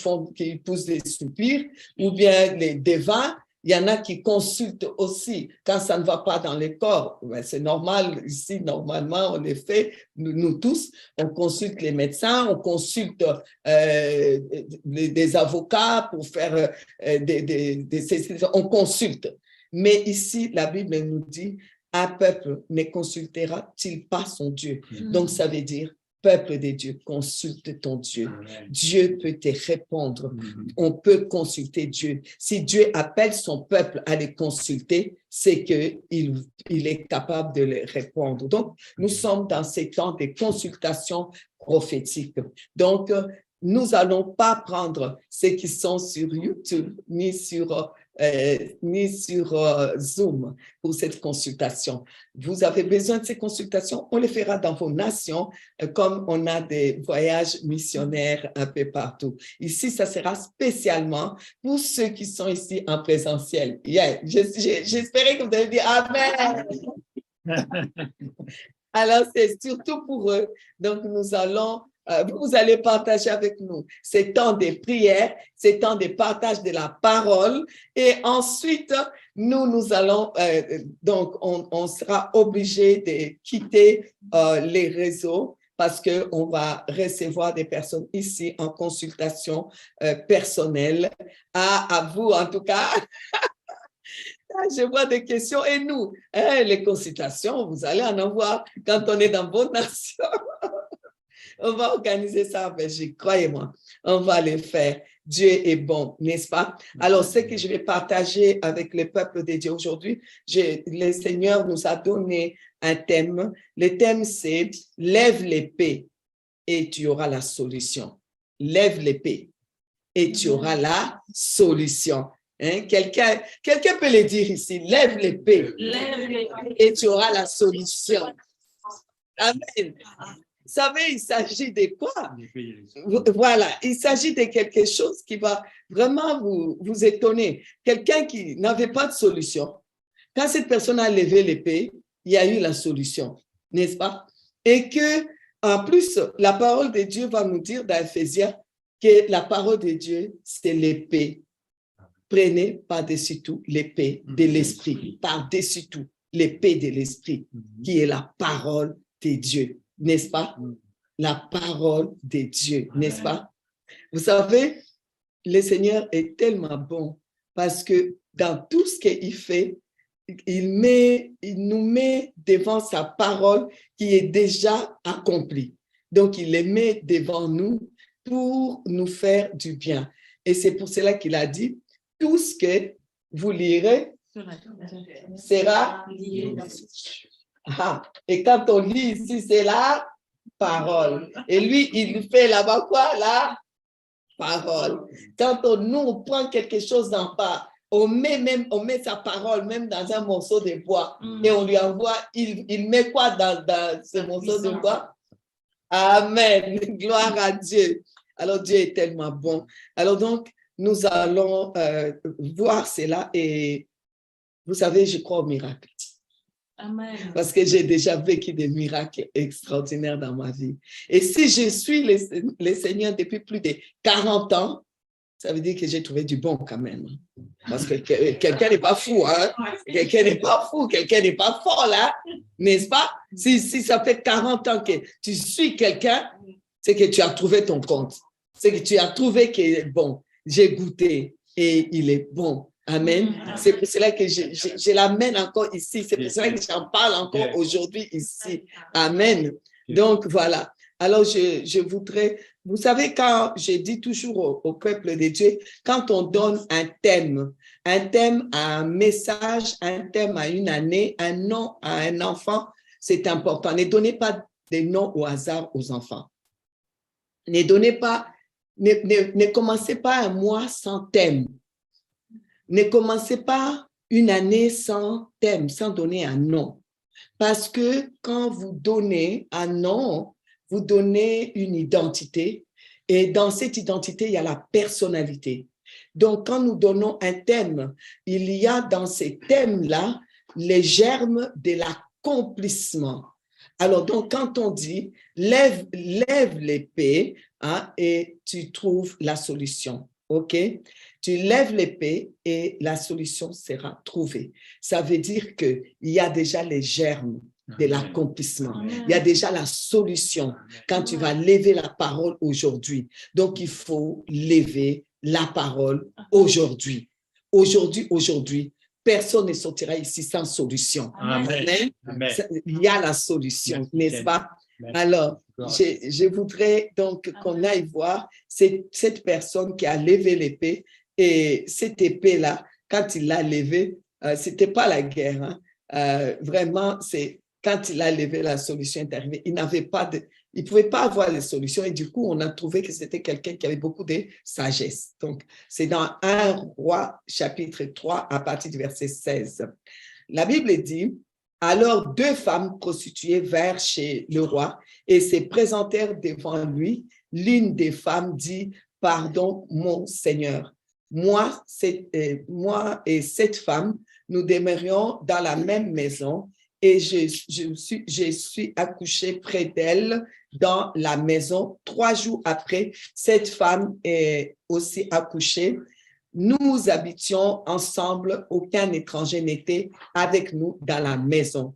poussent des soupirs, ou bien les devins. Il y en a qui consultent aussi quand ça ne va pas dans les corps. C'est normal, ici, normalement, on le fait, nous tous, on consulte les médecins, on consulte des avocats pour faire on consulte. Mais ici, la Bible nous dit, un peuple ne consultera-t-il pas son Dieu? Donc, ça veut dire, peuple de Dieu, consulte ton Dieu. Amen. Dieu peut te répondre. On peut consulter Dieu. Si Dieu appelle son peuple à les consulter, c'est qu'il est capable de les répondre. Donc, nous sommes dans ces temps de consultation prophétique. Donc, nous n'allons pas prendre ceux qui sont sur YouTube ni sur Zoom pour cette consultation. Vous avez besoin de ces consultations, on les fera dans vos nations, comme on a des voyages missionnaires un peu partout. Ici, ça sera spécialement pour ceux qui sont ici en présentiel. Yeah. J'espérais que vous allez dire Amen. Alors, c'est surtout pour eux. Donc, vous allez partager avec nous ces temps de prière, ces temps de partage de la parole. Et ensuite, nous allons, donc, on sera obligé de quitter les réseaux parce qu'on va recevoir des personnes ici en consultation personnelle. À vous, en tout cas. Je vois des questions. Et nous, les consultations, vous allez en avoir quand on est dans vos nations. On va organiser ça en Belgique, croyez-moi. On va le faire. Dieu est bon, n'est-ce pas? Alors, ce que je vais partager avec le peuple de Dieu aujourd'hui, le Seigneur nous a donné un thème. Le thème, c'est « Lève l'épée et tu auras la solution. » Lève l'épée et tu auras la solution. Hein? Quelqu'un peut le dire ici. Lève l'épée et tu auras la solution. Amen. Vous savez, il s'agit de quoi? Voilà, il s'agit de quelque chose qui va vraiment vous étonner. Quelqu'un qui n'avait pas de solution. Quand cette personne a levé l'épée, il y a eu la solution, n'est-ce pas? Et que, en plus, la parole de Dieu va nous dire dans Éphésiens que la parole de Dieu, c'est l'épée. Prenez par-dessus tout l'épée de l'esprit, par-dessus tout l'épée de l'esprit, qui est la parole de Dieu. N'est-ce pas? La parole de Dieu, n'est-ce pas? Vous savez, le Seigneur est tellement bon parce que dans tout ce qu'il fait, il nous met devant sa parole qui est déjà accomplie. Donc, il les met devant nous pour nous faire du bien. Et c'est pour cela qu'il a dit, tout ce que vous lirez sera lié. Ah, et quand on lit ici, c'est la parole. Et lui, il fait là-bas quoi? La parole. Quand nous, on prend quelque chose d'en bas, on met sa parole même dans un morceau de bois et on lui envoie, il met quoi dans ce morceau de bois? Amen. Gloire à Dieu. Alors, Dieu est tellement bon. Alors donc, nous allons voir cela et Vous savez, je crois au miracle. Amen. Parce que j'ai déjà vécu des miracles extraordinaires dans ma vie. Et si je suis le Seigneur depuis plus de 40 ans, ça veut dire que j'ai trouvé du bon quand même. Parce que quelqu'un n'est pas fou, hein? Quelqu'un n'est pas fou, quelqu'un n'est pas fort là, n'est-ce pas? Si ça fait 40 ans que tu suis quelqu'un, c'est que tu as trouvé ton compte. C'est que tu as trouvé qu'il est bon. J'ai goûté et il est bon. Amen. C'est pour cela que je l'amène encore ici. C'est pour cela que j'en parle encore aujourd'hui ici. Amen. Donc, voilà. Alors, je voudrais, vous savez, quand je dis toujours au peuple de Dieu, quand on donne un thème à un message, un thème à une année, un nom à un enfant, c'est important. Ne donnez pas des noms au hasard aux enfants. Ne donnez pas, ne commencez pas un mois sans thème. Ne commencez pas une année sans thème, sans donner un nom. Parce que quand vous donnez un nom, vous donnez une identité. Et dans cette identité, il y a la personnalité. Donc, quand nous donnons un thème, il y a dans ces thèmes-là les germes de l'accomplissement. Alors, donc, quand on dit lève l'épée, hein, et tu trouves la solution, OK? Tu lèves l'épée et la solution sera trouvée. Ça veut dire qu'il y a déjà les germes de l'accomplissement. Il y a déjà la solution quand tu vas lever la parole aujourd'hui. Donc, il faut lever la parole aujourd'hui. Aujourd'hui. Personne ne sortira ici sans solution. Amen. Amen. Il y a la solution, n'est-ce pas? Alors, je voudrais donc qu'on aille voir cette personne qui a levé l'épée. Et cette épée-là, quand il l'a levée, ce n'était pas la guerre. Hein. Vraiment, c'est quand il a levé, la solution est arrivée. Il ne pouvait pas avoir de solution. Et du coup, on a trouvé que c'était quelqu'un qui avait beaucoup de sagesse. Donc, c'est dans 1 Roi, chapitre 3, à partir du verset 16. La Bible dit, « Alors 2 femmes prostituées vinrent chez le roi et se présentèrent devant lui. L'une des femmes dit, « Pardon, mon Seigneur. Moi et cette femme, nous demeurions dans la même maison et je suis accouchée près d'elle dans la maison. 3 jours après, cette femme est aussi accouchée. Nous habitions ensemble, aucun étranger n'était avec nous dans la maison.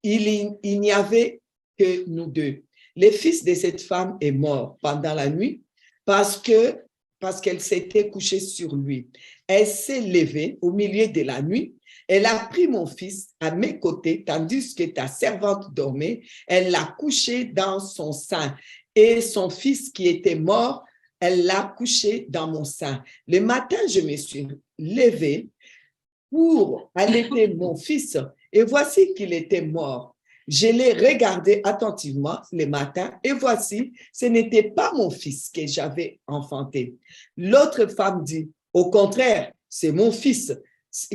Il n'y avait que nous 2. Le fils de cette femme est mort pendant la nuit parce qu'elle s'était couchée sur lui. Elle s'est levée au milieu de la nuit. Elle a pris mon fils à mes côtés, tandis que ta servante dormait. Elle l'a couché dans son sein. Et son fils qui était mort, elle l'a couché dans mon sein. Le matin, je me suis levée pour allaiter mon fils. Et voici qu'il était mort. Je l'ai regardé attentivement le matin et voici, ce n'était pas mon fils que j'avais enfanté. L'autre femme dit, au contraire, c'est mon fils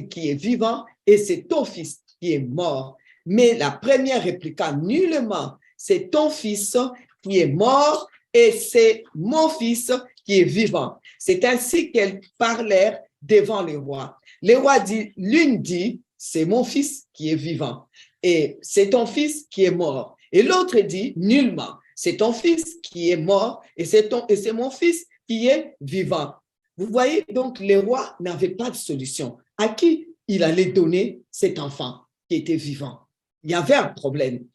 qui est vivant et c'est ton fils qui est mort. Mais la première répliqua, nullement, c'est ton fils qui est mort et c'est mon fils qui est vivant. C'est ainsi qu'elles parlèrent devant le roi. Le roi dit, l'une dit, c'est mon fils qui est vivant. Et c'est ton fils qui est mort. Et l'autre dit, nullement, c'est ton fils qui est mort et c'est mon fils qui est vivant. Vous voyez, donc, le roi n'avait pas de solution. À qui il allait donner cet enfant qui était vivant? Il y avait un problème.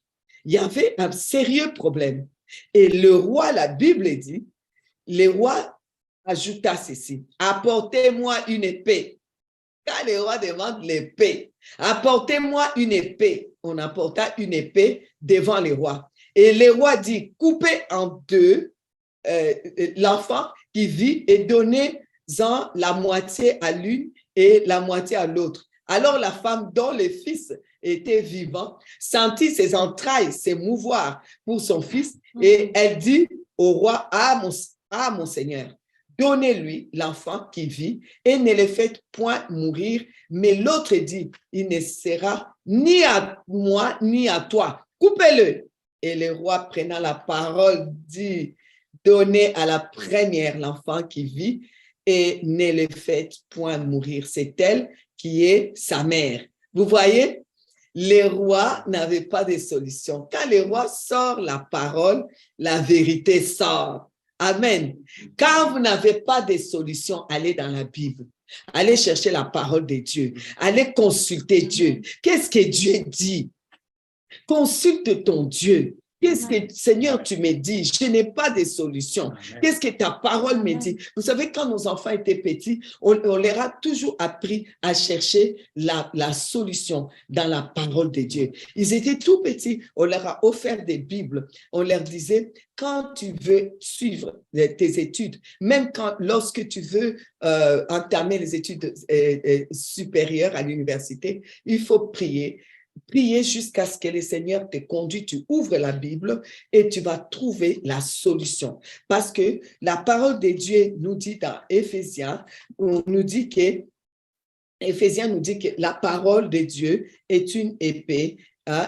Il y avait un sérieux problème. Et le roi, la Bible dit, le roi ajouta ceci, apportez-moi une épée. Quand le roi demande l'épée, apportez-moi une épée. On apporta une épée devant le roi. Et le roi dit, coupez en 2 l'enfant qui vit et donnez-en la moitié à l'une et la moitié à l'autre. Alors la femme dont le fils était vivant sentit ses entrailles s'émouvoir pour son fils et elle dit au roi, ah mon Seigneur, donnez-lui l'enfant qui vit et ne le faites point mourir. Mais l'autre dit, il ne sera ni à moi ni à toi. Coupez-le. Et le roi prenant la parole dit, donnez à la première l'enfant qui vit et ne le faites point mourir. C'est elle qui est sa mère. Vous voyez, les rois n'avaient pas de solution. Quand les rois sortent la parole, la vérité sort. Amen. Quand vous n'avez pas de solution, allez dans la Bible. Allez chercher la parole de Dieu. Allez consulter Dieu. Qu'est-ce que Dieu dit? Consulte ton Dieu. Qu'est-ce que, Seigneur, tu me dis? Je n'ai pas de solution. Qu'est-ce que ta parole me dit? Vous savez, quand nos enfants étaient petits, on leur a toujours appris à chercher la solution dans la parole de Dieu. Ils étaient tout petits, on leur a offert des Bibles. On leur disait, quand tu veux suivre tes études, même lorsque tu veux entamer les études supérieures à l'université, il faut prier. Prier jusqu'à ce que le Seigneur te conduise, tu ouvres la Bible et tu vas trouver la solution. Parce que la parole de Dieu nous dit dans Éphésiens, Éphésiens nous dit que la parole de Dieu est une épée,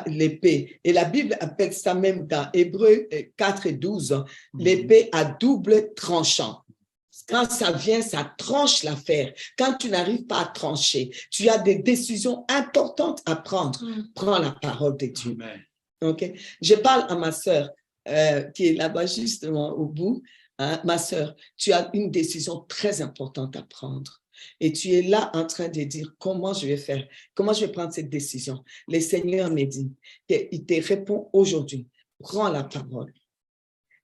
l'épée. Et la Bible appelle ça même dans Hébreux 4:12, l'épée à double tranchant. Quand ça vient, ça tranche l'affaire. Quand tu n'arrives pas à trancher, tu as des décisions importantes à prendre. Prends la parole de Dieu. Okay? Je parle à ma sœur qui est là-bas justement au bout. Ma sœur, tu as une décision très importante à prendre. Et tu es là en train de dire comment je vais faire, comment je vais prendre cette décision. Le Seigneur me dit qu'il te répond aujourd'hui. Prends la parole.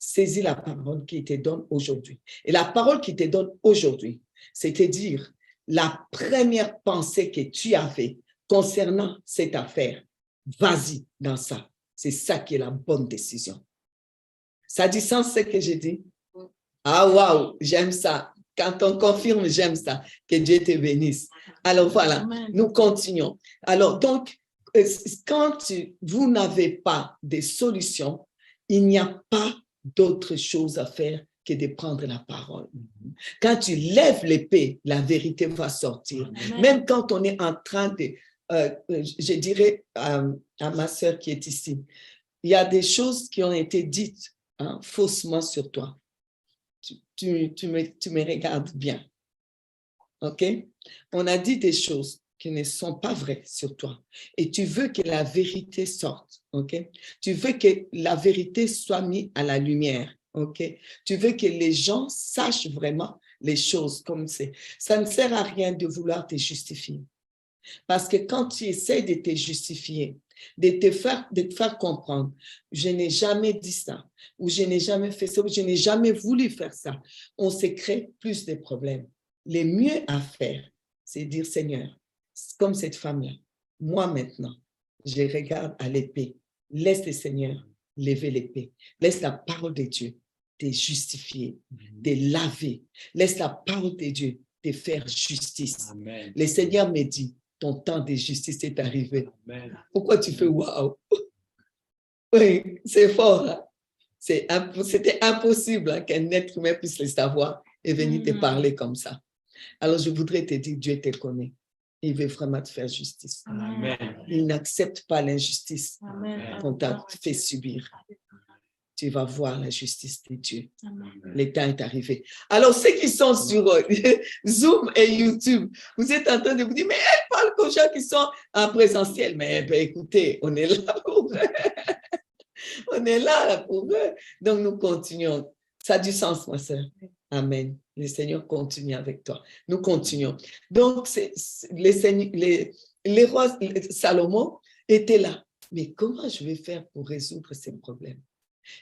Saisis la parole qu'il te donne aujourd'hui. Et la parole qu'il te donne aujourd'hui, c'est-à-dire la première pensée que tu avais concernant cette affaire, vas-y dans ça. C'est ça qui est la bonne décision. Ça a du sens ce que j'ai dit? Ah, waouh, j'aime ça. Quand on confirme, j'aime ça. Que Dieu te bénisse. Alors voilà, nous continuons. Alors donc, quand vous n'avez pas de solution, il n'y a pas d'autre chose à faire que de prendre la parole. Quand tu lèves l'épée, la vérité va sortir. Même quand on est en train de, je dirais à ma sœur qui est ici, il y a des choses qui ont été dites faussement sur toi. Tu me regardes bien. OK? On a dit des choses qui ne sont pas vraies sur toi. Et tu veux que la vérité sorte. OK? Tu veux que la vérité soit mise à la lumière. OK? Tu veux que les gens sachent vraiment les choses comme c'est. Ça ne sert à rien de vouloir te justifier. Parce que quand tu essaies de te justifier, de te faire comprendre, je n'ai jamais dit ça, ou je n'ai jamais fait ça, ou je n'ai jamais voulu faire ça, on se crée plus de problèmes. Le mieux à faire, c'est dire, Seigneur, comme cette femme-là, moi maintenant, je regarde à l'épée. Laisse le Seigneur lever l'épée. Laisse la parole de Dieu te justifier, te laver. Laisse la parole de Dieu te faire justice. Amen. Le Seigneur me dit, ton temps de justice est arrivé. Amen. Pourquoi tu fais waouh? Oui, c'est fort. Hein? C'était impossible qu'un être humain puisse le savoir et venir te parler comme ça. Alors, je voudrais te dire, Dieu te connaît. Il veut vraiment te faire justice. Amen. Il n'accepte pas l'injustice qu'on t'a fait subir. Tu vas voir la justice de Dieu. Amen. Le temps est arrivé. Alors, ceux qui sont sur Zoom et YouTube, vous êtes en train de vous dire, mais elle parle qu'aux gens qui sont en présentiel. Mais écoutez, on est là pour eux. On est là pour eux. Donc, nous continuons. Ça a du sens, ma sœur. Amen. Le Seigneur continue avec toi. Nous continuons. Donc, les rois Salomon étaient là. Mais comment je vais faire pour résoudre ces problèmes?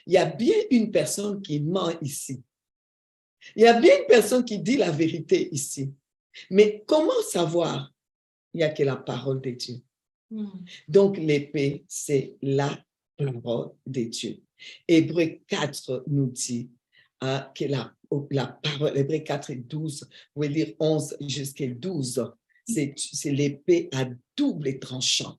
Il y a bien une personne qui ment ici. Il y a bien une personne qui dit la vérité ici. Mais comment savoir? Il n'y a que la parole de Dieu. Donc, l'épée, c'est la parole de Dieu. Hébreux 4 nous dit que la parole, Hébreux 4 et 12, vous voulez dire 11 jusqu'à 12, c'est l'épée à double tranchant.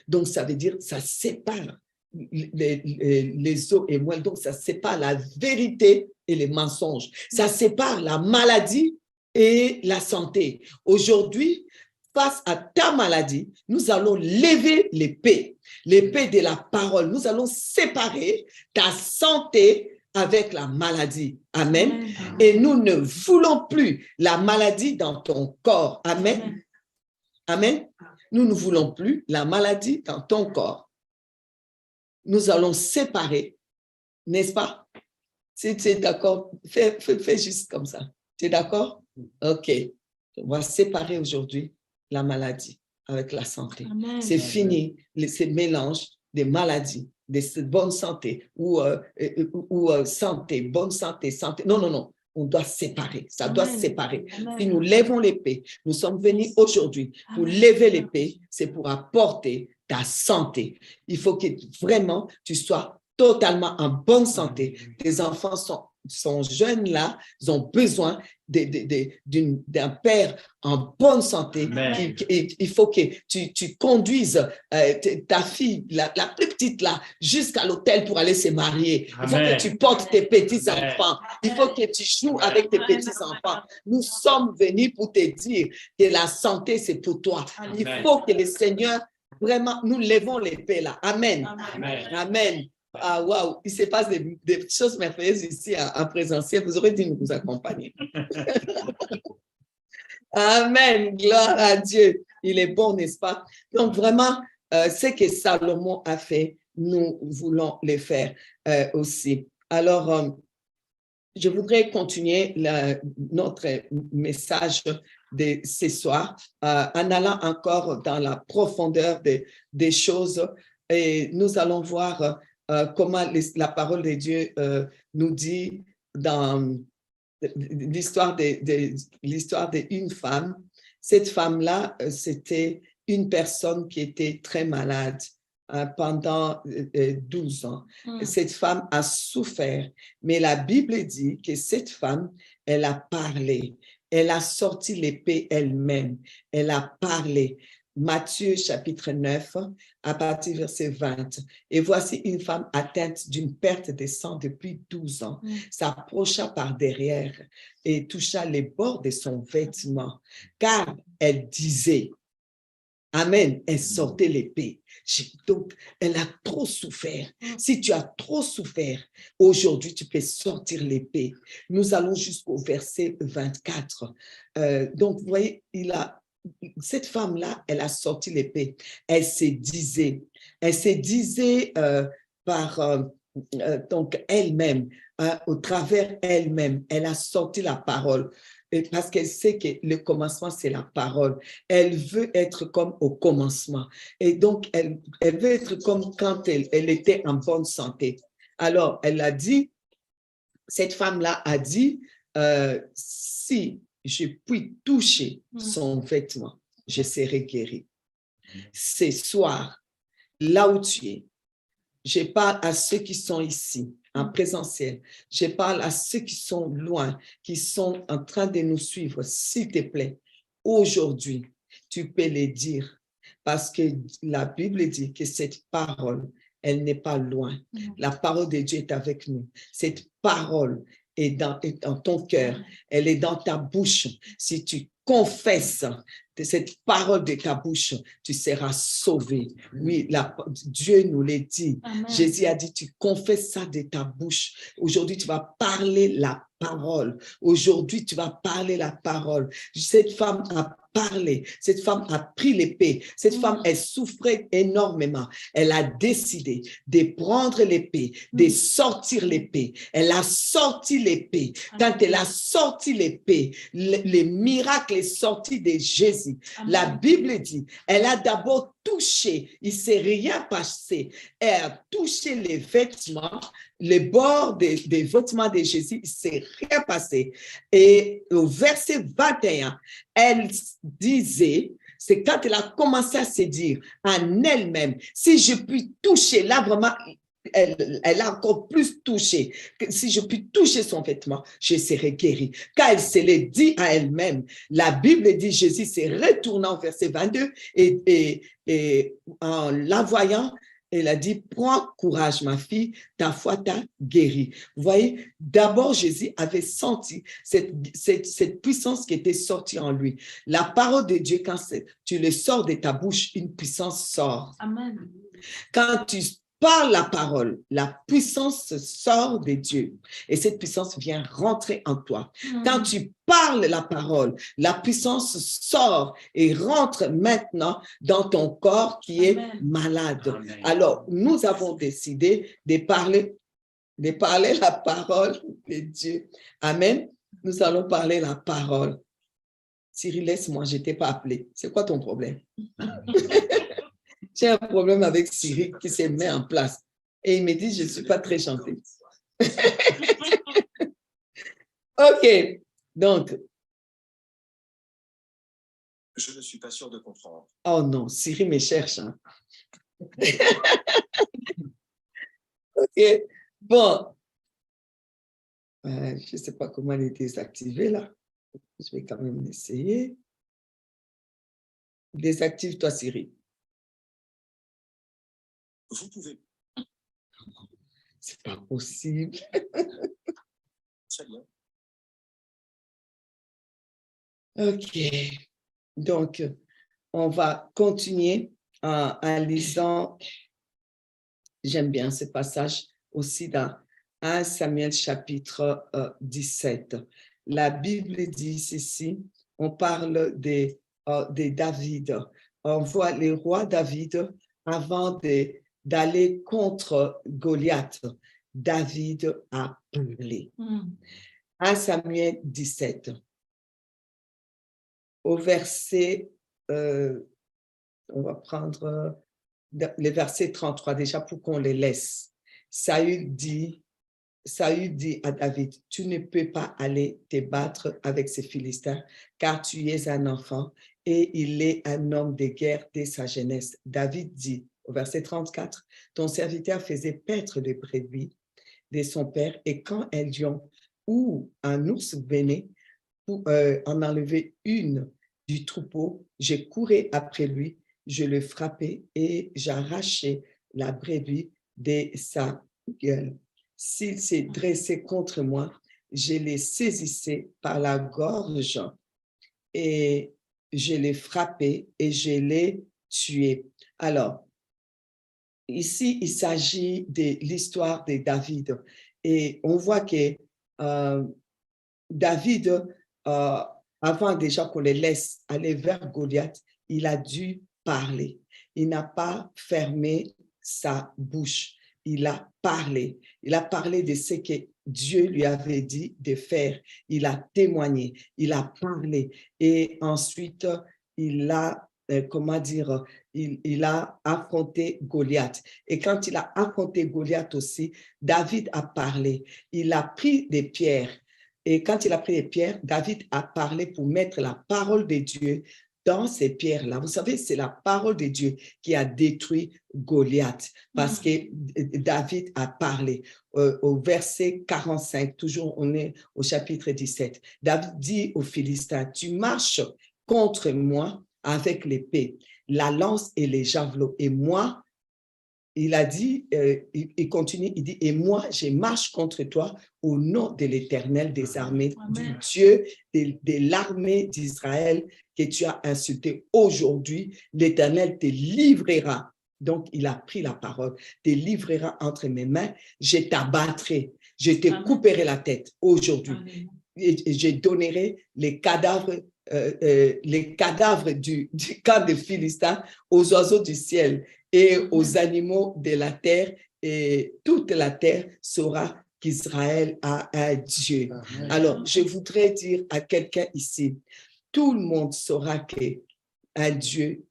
Donc, ça veut dire ça sépare les os et moelle. Donc, ça sépare la vérité et les mensonges. Ça sépare la maladie et la santé. Aujourd'hui, face à ta maladie, nous allons lever l'épée de la parole. Nous allons séparer ta santé avec la maladie. Amen. Et nous ne voulons plus la maladie dans ton corps. Amen. Amen. Nous ne voulons plus la maladie dans ton corps. Nous allons séparer, n'est-ce pas? Si tu es d'accord, fais juste comme ça. Tu es d'accord? OK. On va séparer aujourd'hui la maladie avec la santé. C'est fini, ces mélanges des maladies, de bonne santé ou santé, bonne santé, santé. Non, non, non. On doit séparer. Ça doit séparer. Si nous lèvons l'épée, nous sommes venus aujourd'hui pour lever l'épée, c'est pour apporter ta santé. Il faut que vraiment tu sois totalement en bonne santé. Tes enfants sont jeunes là, ils ont besoin d'un père en bonne santé. Il faut que tu conduises ta fille, la plus petite là, jusqu'à l'hôtel pour aller se marier. Il faut que tu portes tes petits-enfants. Il faut que tu joues avec tes petits-enfants. Nous sommes venus pour te dire que la santé, c'est pour toi. Il faut que le Seigneur, vraiment, nous levons l'épée là. Amen. Amen. Ah, waouh, il se passe des choses merveilleuses ici en présentiel. Vous aurez dû nous accompagner. Amen. Gloire à Dieu. Il est bon, n'est-ce pas? Donc, vraiment, ce que Salomon a fait, nous voulons le faire aussi. Alors, je voudrais continuer notre message de ce soir en allant encore dans la profondeur des choses et nous allons voir comment la parole de Dieu nous dit dans l'histoire d'une femme. Cette femme-là, c'était une personne qui était très malade pendant 12 ans. Cette femme a souffert, mais la Bible dit que cette femme, elle a parlé. Elle a sorti l'épée elle-même. Elle a parlé. Matthieu chapitre 9, à partir du verset 20. Et voici une femme atteinte d'une perte de sang depuis 12 ans, s'approcha par derrière et toucha les bords de son vêtement, car elle disait, Amen, elle sortait l'épée. Donc, elle a trop souffert. Si tu as trop souffert, aujourd'hui, tu peux sortir l'épée. Nous allons jusqu'au verset 24. Donc, vous voyez, cette femme-là, elle a sorti l'épée. Elle se disait donc elle-même, au travers elle-même, elle a sorti la parole. Parce qu'elle sait que le commencement, c'est la parole. Elle veut être comme au commencement. Et donc, elle veut être comme quand elle était en bonne santé. Alors, elle a dit, cette femme-là a dit, si je puis toucher son vêtement, je serai guérie. Ce soir, là où tu es, je parle à ceux qui sont ici, en présentiel. Je parle à ceux qui sont loin, qui sont en train de nous suivre. S'il te plaît, aujourd'hui, tu peux les dire parce que la Bible dit que cette parole, elle n'est pas loin. La parole de Dieu est avec nous. Cette parole est dans ton cœur, elle est dans ta bouche. Si tu confesses cette parole de ta bouche, tu seras sauvé. Oui, Dieu nous l'a dit. Amen. Jésus a dit, tu confesses ça de ta bouche. Aujourd'hui, tu vas parler la parole. Aujourd'hui, tu vas parler la parole. Cette femme a parlé. Cette femme a pris l'épée. Cette femme, elle souffrait énormément. Elle a décidé de prendre l'épée, de sortir l'épée. Elle a sorti l'épée. Quand elle a sorti l'épée, le miracle est sorti de Jésus. Amen. La Bible dit, elle a d'abord touché, il ne s'est rien passé. Elle a touché les vêtements, les bords des vêtements de Jésus, il ne s'est rien passé. Et au verset 21, elle disait, c'est quand elle a commencé à se dire en elle-même, si je puis toucher, là vraiment, elle a encore plus touché. Si je puis toucher son vêtement, je serai guérie. Car elle se l'est dit à elle-même. La Bible dit, Jésus s'est retourné au verset 22 et en la voyant, elle a dit, prends courage, ma fille, ta foi t'a guérie. Vous voyez, d'abord, Jésus avait senti cette puissance qui était sortie en lui. La parole de Dieu, quand tu le sors de ta bouche, une puissance sort. Amen. Quand tu parles la parole, la puissance sort de Dieu et cette puissance vient rentrer en toi. Quand tu parles la parole, la puissance sort et rentre maintenant dans ton corps qui est malade. Amen. Alors, nous avons décidé de parler la parole de Dieu. Amen. Nous allons parler la parole. Cyril, laisse-moi, je ne t'ai pas appelé. C'est quoi ton problème? J'ai un problème avec Cyril qui se met en place. Et il me dit, je ne suis pas très gentil. OK. Donc. Je ne suis pas sûr de comprendre. Oh non, Cyril me cherche. Hein. OK. Bon. Je ne sais pas comment les désactiver là. Je vais quand même essayer. Désactive-toi, Cyril. Vous pouvez. C'est pas possible. Très bien. OK. Donc, on va continuer en lisant. J'aime bien ce passage aussi dans 1 Samuel chapitre 17. La Bible dit ceci, on parle de David. On voit le roi David avant d'aller contre Goliath. David a parlé. 1 Samuel 17. Au verset, on va prendre le verset 33 déjà pour qu'on les laisse. Saül dit à David, tu ne peux pas aller te battre avec ces Philistins car tu es un enfant et il est un homme de guerre dès sa jeunesse. David dit au verset 34, ton serviteur faisait paître les brebis de son père et quand un lion ou un ours venait pour en enlever une du troupeau, je courais après lui, je le frappais et j'arrachais la brebis de sa gueule. S'il s'est dressé contre moi, je les saisissais par la gorge et je les frappais et je les tuais. Alors, ici, il s'agit de l'histoire de David et on voit que David, avant déjà qu'on les laisse aller vers Goliath, il a dû parler. Il n'a pas fermé sa bouche. Il a parlé. Il a parlé de ce que Dieu lui avait dit de faire. Il a témoigné. Il a parlé. Et ensuite, il a, il a affronté Goliath. Et quand il a affronté Goliath aussi, David a parlé. Il a pris des pierres. Et quand il a pris les pierres, David a parlé pour mettre la parole de Dieu dans ces pierres-là. Vous savez, c'est la parole de Dieu qui a détruit Goliath parce que David a parlé. Au verset 45, toujours on est au chapitre 17, David dit aux Philistins, tu marches contre moi avec l'épée, la lance et les javelots. Et moi, il a dit, il continue, il dit, et moi, je marche contre toi au nom de l'Éternel des armées, du Dieu de l'armée d'Israël que tu as insulté aujourd'hui. L'Éternel te livrera. Donc, il a pris la parole, te livrera entre mes mains, je t'abattrai, je te couperai la tête aujourd'hui. Et je donnerai les cadavres du camp des Philistins aux oiseaux du ciel et aux animaux de la terre, et toute la terre saura qu'Israël a un Dieu. Amen. Alors, je voudrais dire à quelqu'un ici, tout le monde saura qu'un Dieu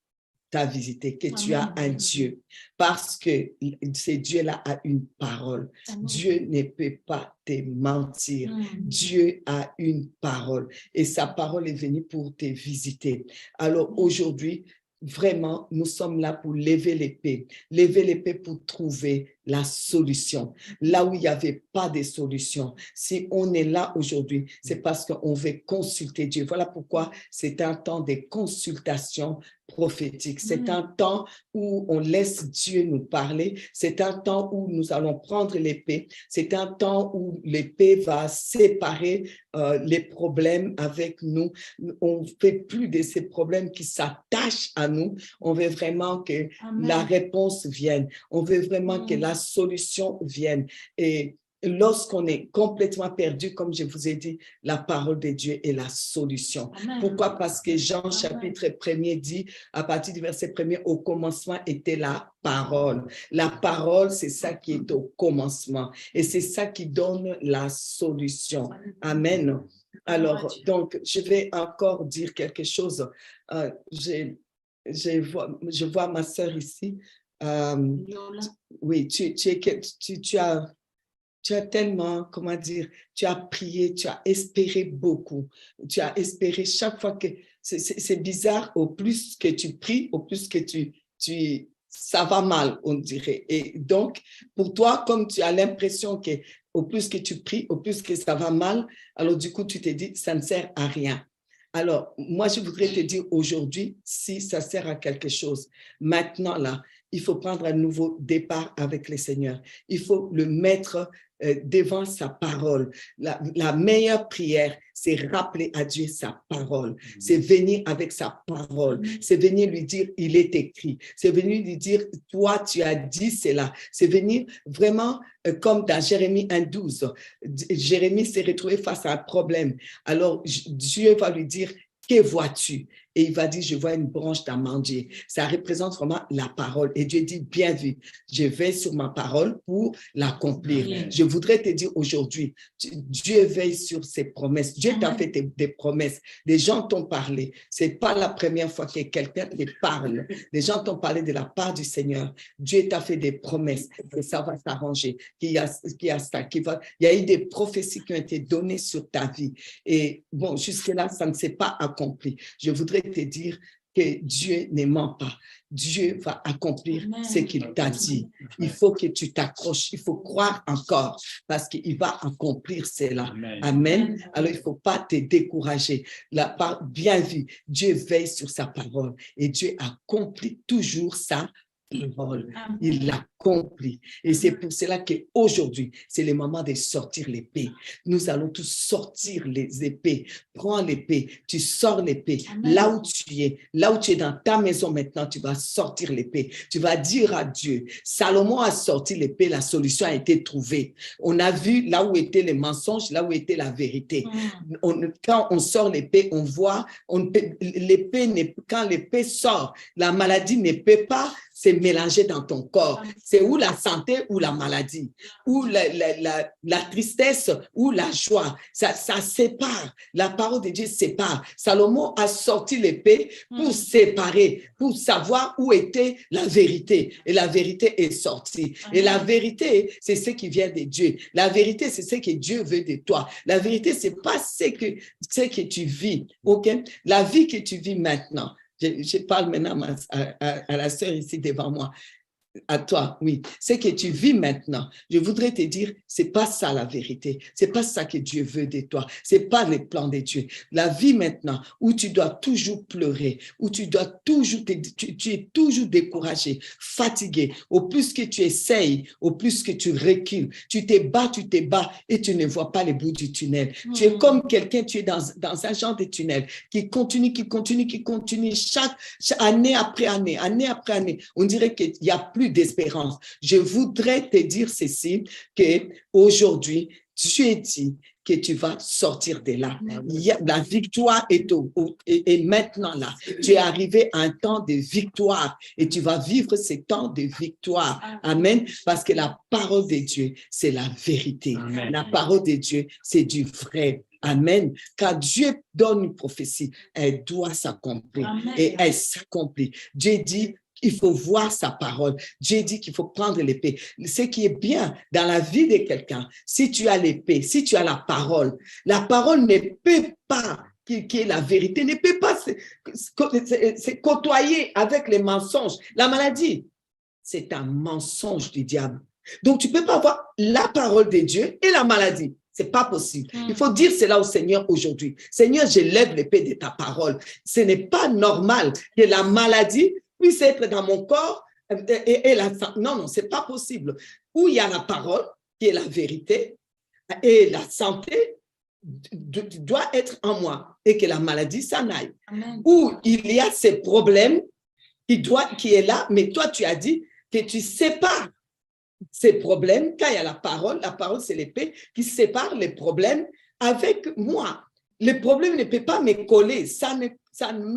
t'a visité, que tu as un Dieu, parce que ce Dieu-là a une parole. Dieu ne peut pas te mentir. Dieu a une parole et sa parole est venue pour te visiter. Alors aujourd'hui, vraiment, nous sommes là pour lever l'épée pour trouver la solution. Là où il n'y avait pas de solution, si on est là aujourd'hui, c'est parce qu'on veut consulter Dieu. Voilà pourquoi c'est un temps de consultation prophétique. C'est un temps où on laisse Dieu nous parler. C'est un temps où nous allons prendre l'épée. C'est un temps où l'épée va séparer les problèmes avec nous. On ne fait plus de ces problèmes qui s'attachent à nous. On veut vraiment que la réponse vienne. On veut vraiment que la solution vienne. Et lorsqu'on est complètement perdu, comme je vous ai dit, la parole de Dieu est la solution. Amen. Pourquoi? Parce que Jean chapitre 1er dit, à partir du verset 1er, au commencement était la parole. La parole, c'est ça qui est au commencement. Et c'est ça qui donne la solution. Amen. Alors, donc, je vais encore dire quelque chose. Je vois ma sœur ici. Oui, tu as tellement, comment dire, tu as prié, tu as espéré beaucoup. Tu as espéré chaque fois que, c'est bizarre, au plus que tu pries, au plus que ça va mal, on dirait. Et donc, pour toi, comme tu as l'impression que au plus que tu pries, au plus que ça va mal, alors du coup, tu te dis, ça ne sert à rien. Alors, moi, je voudrais te dire aujourd'hui, si ça sert à quelque chose, maintenant, là, il faut prendre un nouveau départ avec le Seigneur. Il faut le mettre devant sa parole. La meilleure prière, c'est rappeler à Dieu sa parole. C'est venir avec sa parole. C'est venir lui dire, il est écrit. C'est venir lui dire, toi, tu as dit cela. C'est venir vraiment comme dans Jérémie 1,12. Jérémie s'est retrouvé face à un problème. Alors, Dieu va lui dire, que vois-tu? Et il va dire, je vois une branche d'amandier. Ça représente vraiment la parole. Et Dieu dit, bien vu, je vais sur ma parole pour l'accomplir. Amen. Je voudrais te dire aujourd'hui, Dieu veille sur ses promesses. Dieu t'a fait des promesses. Les gens t'ont parlé. Ce n'est pas la première fois que quelqu'un te parle. Les gens t'ont parlé de la part du Seigneur. Dieu t'a fait des promesses. Que ça va s'arranger. Il y a eu des prophéties qui ont été données sur ta vie. Et bon, jusque-là, ça ne s'est pas accompli. Je voudrais te dire que Dieu ne ment pas. Dieu va accomplir ce qu'il t'a dit. Il faut que tu t'accroches. Il faut croire encore parce qu'il va accomplir cela. Amen. Alors, il ne faut pas te décourager. Bien vu, Dieu veille sur sa parole et Dieu accomplit toujours sa parole. Il l'accomplit. Et c'est pour cela qu'aujourd'hui, c'est le moment de sortir l'épée. Nous allons tous sortir les épées. Prends l'épée, tu sors l'épée. Là où tu es dans ta maison maintenant, tu vas sortir l'épée. Tu vas dire à Dieu, Salomon a sorti l'épée, la solution a été trouvée. On a vu là où étaient les mensonges, là où était la vérité. Quand on sort l'épée, on voit, quand l'épée sort, la maladie ne peut pas se mélanger dans ton corps. C'est ou la santé ou la maladie, ou la tristesse ou la joie. Ça sépare. La parole de Dieu sépare. Salomon a sorti l'épée pour séparer, pour savoir où était la vérité. Et la vérité est sortie. Et la vérité, c'est ce qui vient de Dieu. La vérité, c'est ce que Dieu veut de toi. La vérité, c'est pas ce que tu vis. Okay? La vie que tu vis maintenant. Je parle maintenant à la sœur ici devant moi. À toi, oui. Ce que tu vis maintenant, je voudrais te dire, c'est pas ça la vérité. C'est pas ça que Dieu veut de toi. C'est pas les plans de Dieu. La vie maintenant, où tu dois toujours pleurer, où tu dois toujours, tu es toujours découragé, fatigué. Au plus que tu essayes, au plus que tu recules, tu te bats et tu ne vois pas le bout du tunnel. Tu es comme quelqu'un, tu es dans un genre de tunnel qui continue chaque année après année. On dirait qu'il y a plus d'espérance. Je voudrais te dire ceci, qu'aujourd'hui, Dieu dit que tu vas sortir de là. La victoire est maintenant là. Tu es arrivé à un temps de victoire et tu vas vivre ces temps de victoire. Amen. Parce que la parole de Dieu, c'est la vérité. Amen. La parole de Dieu, c'est du vrai. Amen. Quand Dieu donne une prophétie, elle doit s'accomplir. Et elle s'accomplit. Dieu dit, il faut voir sa parole. Dieu dit qu'il faut prendre l'épée. Ce qui est bien dans la vie de quelqu'un, si tu as l'épée, si tu as la parole ne peut pas, qui est la vérité, ne peut pas se côtoyer avec les mensonges. La maladie, c'est un mensonge du diable. Donc, tu ne peux pas avoir la parole de Dieu et la maladie. Ce n'est pas possible. Il faut dire cela au Seigneur aujourd'hui. Seigneur, je lève l'épée de ta parole. Ce n'est pas normal que la maladie puisse être dans mon corps et la santé. Non, ce n'est pas possible. Où il y a la parole, qui est la vérité, et la santé doit être en moi et que la maladie s'en aille. Amen. Où il y a ces problèmes qui est là, mais toi, tu as dit que tu sépares ces problèmes. Quand il y a la parole c'est l'épée qui sépare les problèmes avec moi. Le problème ne peut pas me coller, ça ne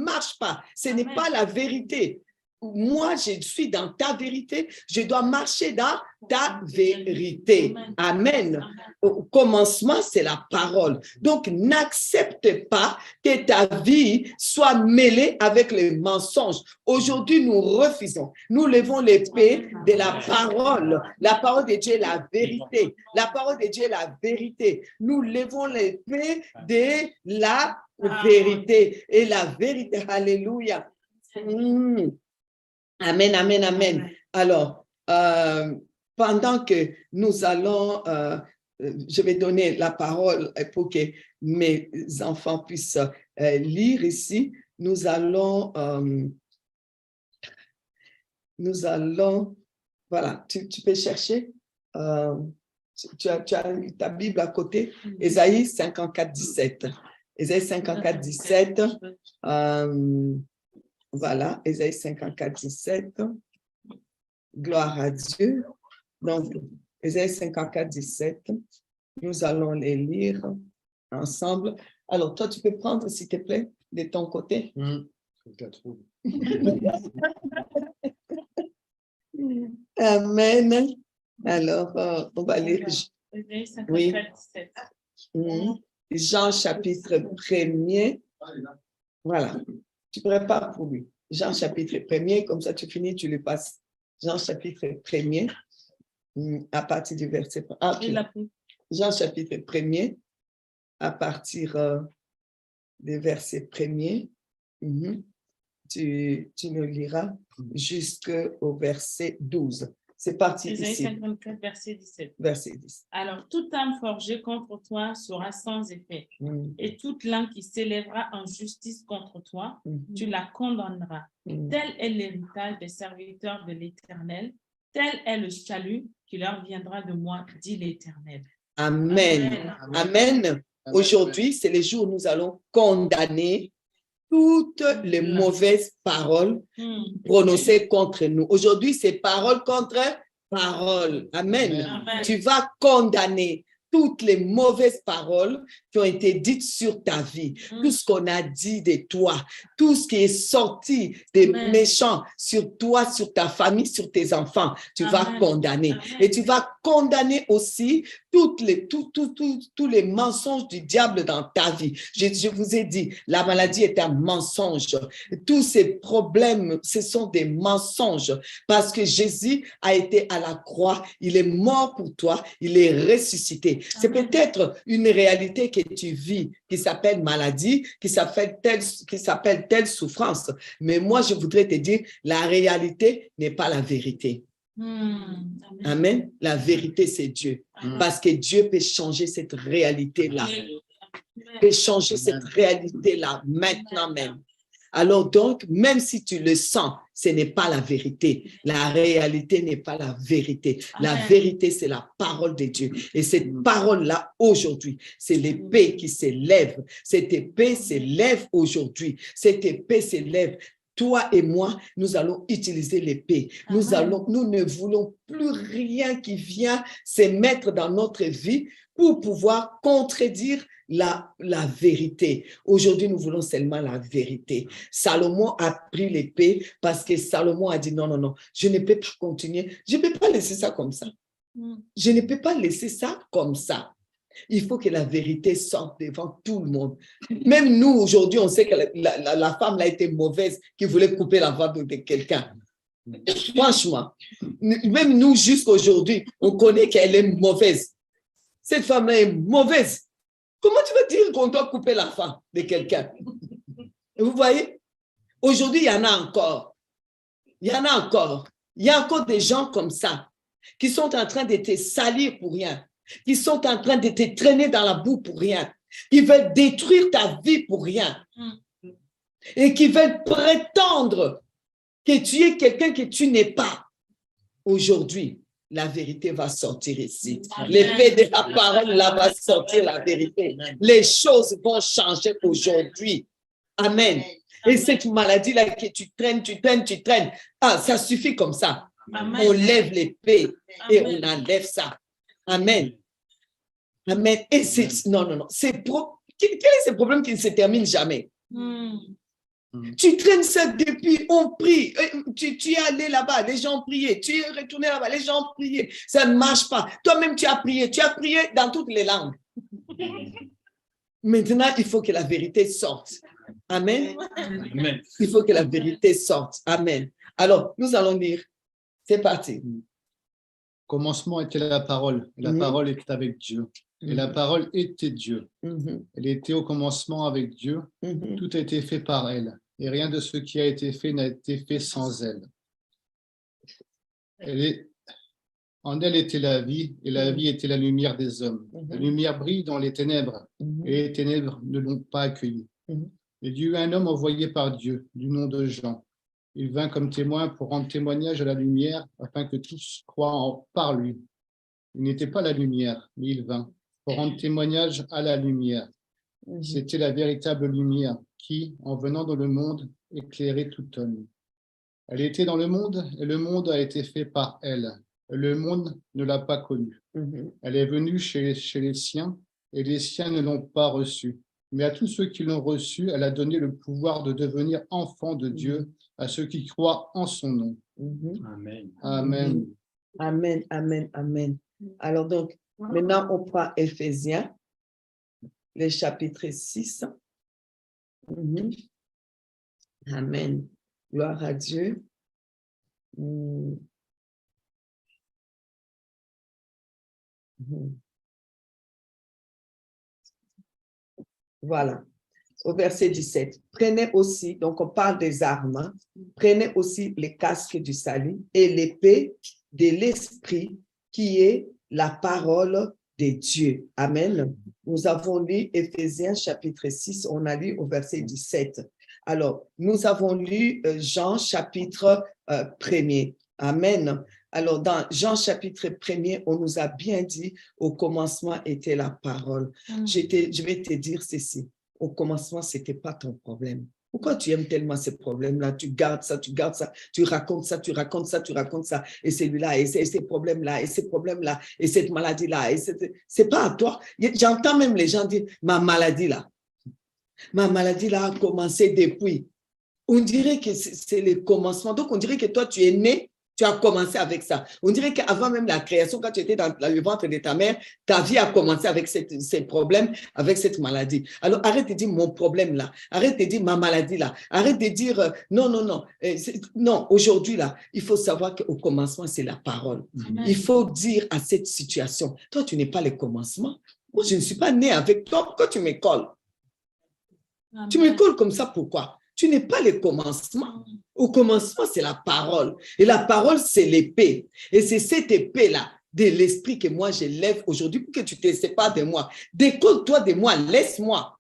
marche pas, ce n'est pas la vérité. Moi, je suis dans ta vérité, je dois marcher dans ta vérité. Amen. Au commencement, c'est la parole. Donc, n'accepte pas que ta vie soit mêlée avec les mensonges. Aujourd'hui, nous refusons. Nous levons l'épée de la parole. La parole de Dieu est la vérité. La parole de Dieu est la vérité. Nous levons l'épée de la vérité. Et la vérité, alléluia. Amen, amen, amen. Alors, pendant que nous allons, je vais donner la parole pour que mes enfants puissent lire ici. Nous allons, voilà, tu peux chercher, tu as ta Bible à côté, Ésaïe 54, 17. Ésaïe 54, 17. Voilà, Ésaïe 54, 17. Gloire à Dieu. Donc, Ésaïe 54, 17. Nous allons les lire ensemble. Alors, toi, tu peux prendre, s'il te plaît, de ton côté. Je la trouve. Amen. Alors, on va lire. Ésaïe 54, Oui. 17. Jean chapitre 1er. Voilà. Tu prépares pour lui. Jean chapitre 1er, comme ça tu finis, tu le passes. Jean chapitre 1er, à partir du verset 1. Jean chapitre 1er, à partir du verset 1er. Tu le liras jusqu'au verset 12. C'est parti Ésaïe ici. 54, verset 17. Verset 10. Alors, toute âme forgée contre toi sera sans effet, et toute langue qui s'élèvera en justice contre toi, tu la condamneras. Tel est l'héritage des serviteurs de l'Éternel, tel est le salut qui leur viendra de moi, dit l'Éternel. Amen. Amen. Aujourd'hui, c'est le jour où nous allons condamner toutes les mauvaises paroles prononcées contre nous. Aujourd'hui, c'est parole contre parole. Amen. Amen. Tu vas condamner toutes les mauvaises paroles qui ont été dites sur ta vie, tout ce qu'on a dit de toi, tout ce qui est sorti des méchants sur toi, sur ta famille, sur tes enfants, tu vas condamner. Et tu vas condamner aussi tous les mensonges du diable dans ta vie. Je vous ai dit, la maladie est un mensonge. Tous ces problèmes, ce sont des mensonges parce que Jésus a été à la croix, il est mort pour toi, il est ressuscité. C'est peut-être une réalité que tu vis qui s'appelle maladie, qui s'appelle telle souffrance. Mais moi, je voudrais te dire, la réalité n'est pas la vérité. Amen. La vérité, c'est Dieu. Parce que Dieu peut changer cette réalité-là. Peut changer cette réalité-là maintenant même. Alors donc, même si tu le sens, ce n'est pas la vérité. La réalité n'est pas la vérité. La vérité, c'est la parole de Dieu. Et cette parole-là, aujourd'hui, c'est l'épée qui s'élève. Cette épée s'élève aujourd'hui. Cette épée s'élève. Toi et moi, nous allons utiliser l'épée. Nous ne voulons plus rien qui vient se mettre dans notre vie pour pouvoir contredire la vérité. Aujourd'hui, nous voulons seulement la vérité. Salomon a pris l'épée parce que Salomon a dit non, je ne peux pas continuer. Je ne peux pas laisser ça comme ça. Je ne peux pas laisser ça comme ça. Il faut que la vérité sorte devant tout le monde. Même nous, aujourd'hui, on sait que la femme a été mauvaise, qui voulait couper la voix de quelqu'un. Franchement, même nous, jusqu'aujourd'hui, on connaît qu'elle est mauvaise. Cette femme-là est mauvaise. Comment tu veux dire qu'on doit couper la femme de quelqu'un? Vous voyez? Aujourd'hui, il y en a encore. Il y en a encore. Il y a encore des gens comme ça. qui sont en train de te salir pour rien, qui sont en train de te traîner dans la boue pour rien, qui veulent détruire ta vie pour rien et qui veulent prétendre que tu es quelqu'un que tu n'es pas. Aujourd'hui, la vérité va sortir ici. L'épée de la parole, là, va sortir la vérité. Les choses vont changer aujourd'hui. Amen. Et cette maladie-là que tu traînes, ça suffit comme ça. Amen. On lève l'épée et on enlève ça. Amen. Amen. Et c'est, non. Quel est ce problème qui ne se termine jamais? Tu traînes ça depuis, on prie, tu es allé là-bas, les gens priaient, tu es retourné là-bas, les gens priaient, ça ne marche pas. Toi-même, tu as prié dans toutes les langues. Maintenant, il faut que la vérité sorte. Amen. Amen. Il faut que la vérité sorte. Amen. Alors, nous allons lire. C'est parti. Au commencement était la parole, et la parole était avec Dieu, et la parole était Dieu. Elle était au commencement avec Dieu, tout a été fait par elle, et rien de ce qui a été fait n'a été fait sans elle. En elle était la vie, et la vie était la lumière des hommes. La lumière brille dans les ténèbres, et les ténèbres ne l'ont pas accueillie. Et Dieu eut un homme envoyé par Dieu, du nom de Jean. Il vint comme témoin pour rendre témoignage à la lumière, afin que tous croient par lui. Il n'était pas la lumière, mais il vint pour rendre témoignage à la lumière. C'était la véritable lumière qui, en venant dans le monde, éclairait tout homme. Elle était dans le monde, et le monde a été fait par elle. Le monde ne l'a pas connue. Elle est venue chez les siens, et les siens ne l'ont pas reçue. Mais à tous ceux qui l'ont reçue, elle a donné le pouvoir de devenir enfants de Dieu, à ceux qui croient en son nom. Amen. Amen. Amen, amen, amen. Alors donc, maintenant, on prend Éphésiens, le chapitre 6. Amen. Gloire à Dieu. Voilà. Au verset 17. Prenez aussi, donc on parle des armes, prenez aussi les casques du salut et l'épée de l'esprit qui est la parole de Dieu. Amen. Nous avons lu Éphésiens chapitre 6, on a lu au verset 17. Alors, nous avons lu Jean chapitre 1er. Amen. Alors, dans Jean chapitre 1er, on nous a bien dit, au commencement était la parole. Je vais te dire ceci. Au commencement, ce n'était pas ton problème. Pourquoi tu aimes tellement ces problèmes-là? Tu gardes ça, tu racontes ça, et celui-là, et ces problèmes-là, et ces problèmes-là, et cette maladie-là. C'est pas à toi. J'entends même les gens dire, ma maladie là a commencé depuis. On dirait que c'est le commencement. Donc, on dirait que toi, tu es né, tu as commencé avec ça. On dirait qu'avant même la création, quand tu étais dans le ventre de ta mère, ta vie a commencé avec ces problèmes, avec cette maladie. Alors, arrête de dire mon problème là. Arrête de dire ma maladie là. Arrête de dire non. Non, aujourd'hui là, il faut savoir qu'au commencement, c'est la parole. Il faut dire à cette situation, toi, tu n'es pas le commencement. Moi, je ne suis pas né avec toi. Pourquoi tu m'écoles? Tu m'écoles comme ça, pourquoi? Tu n'es pas le commencement. Au commencement, c'est la parole. Et la parole, c'est l'épée. Et c'est cette épée-là de l'esprit que moi, je lève aujourd'hui pour que tu ne te sépares de moi. Décolle-toi de moi, laisse-moi.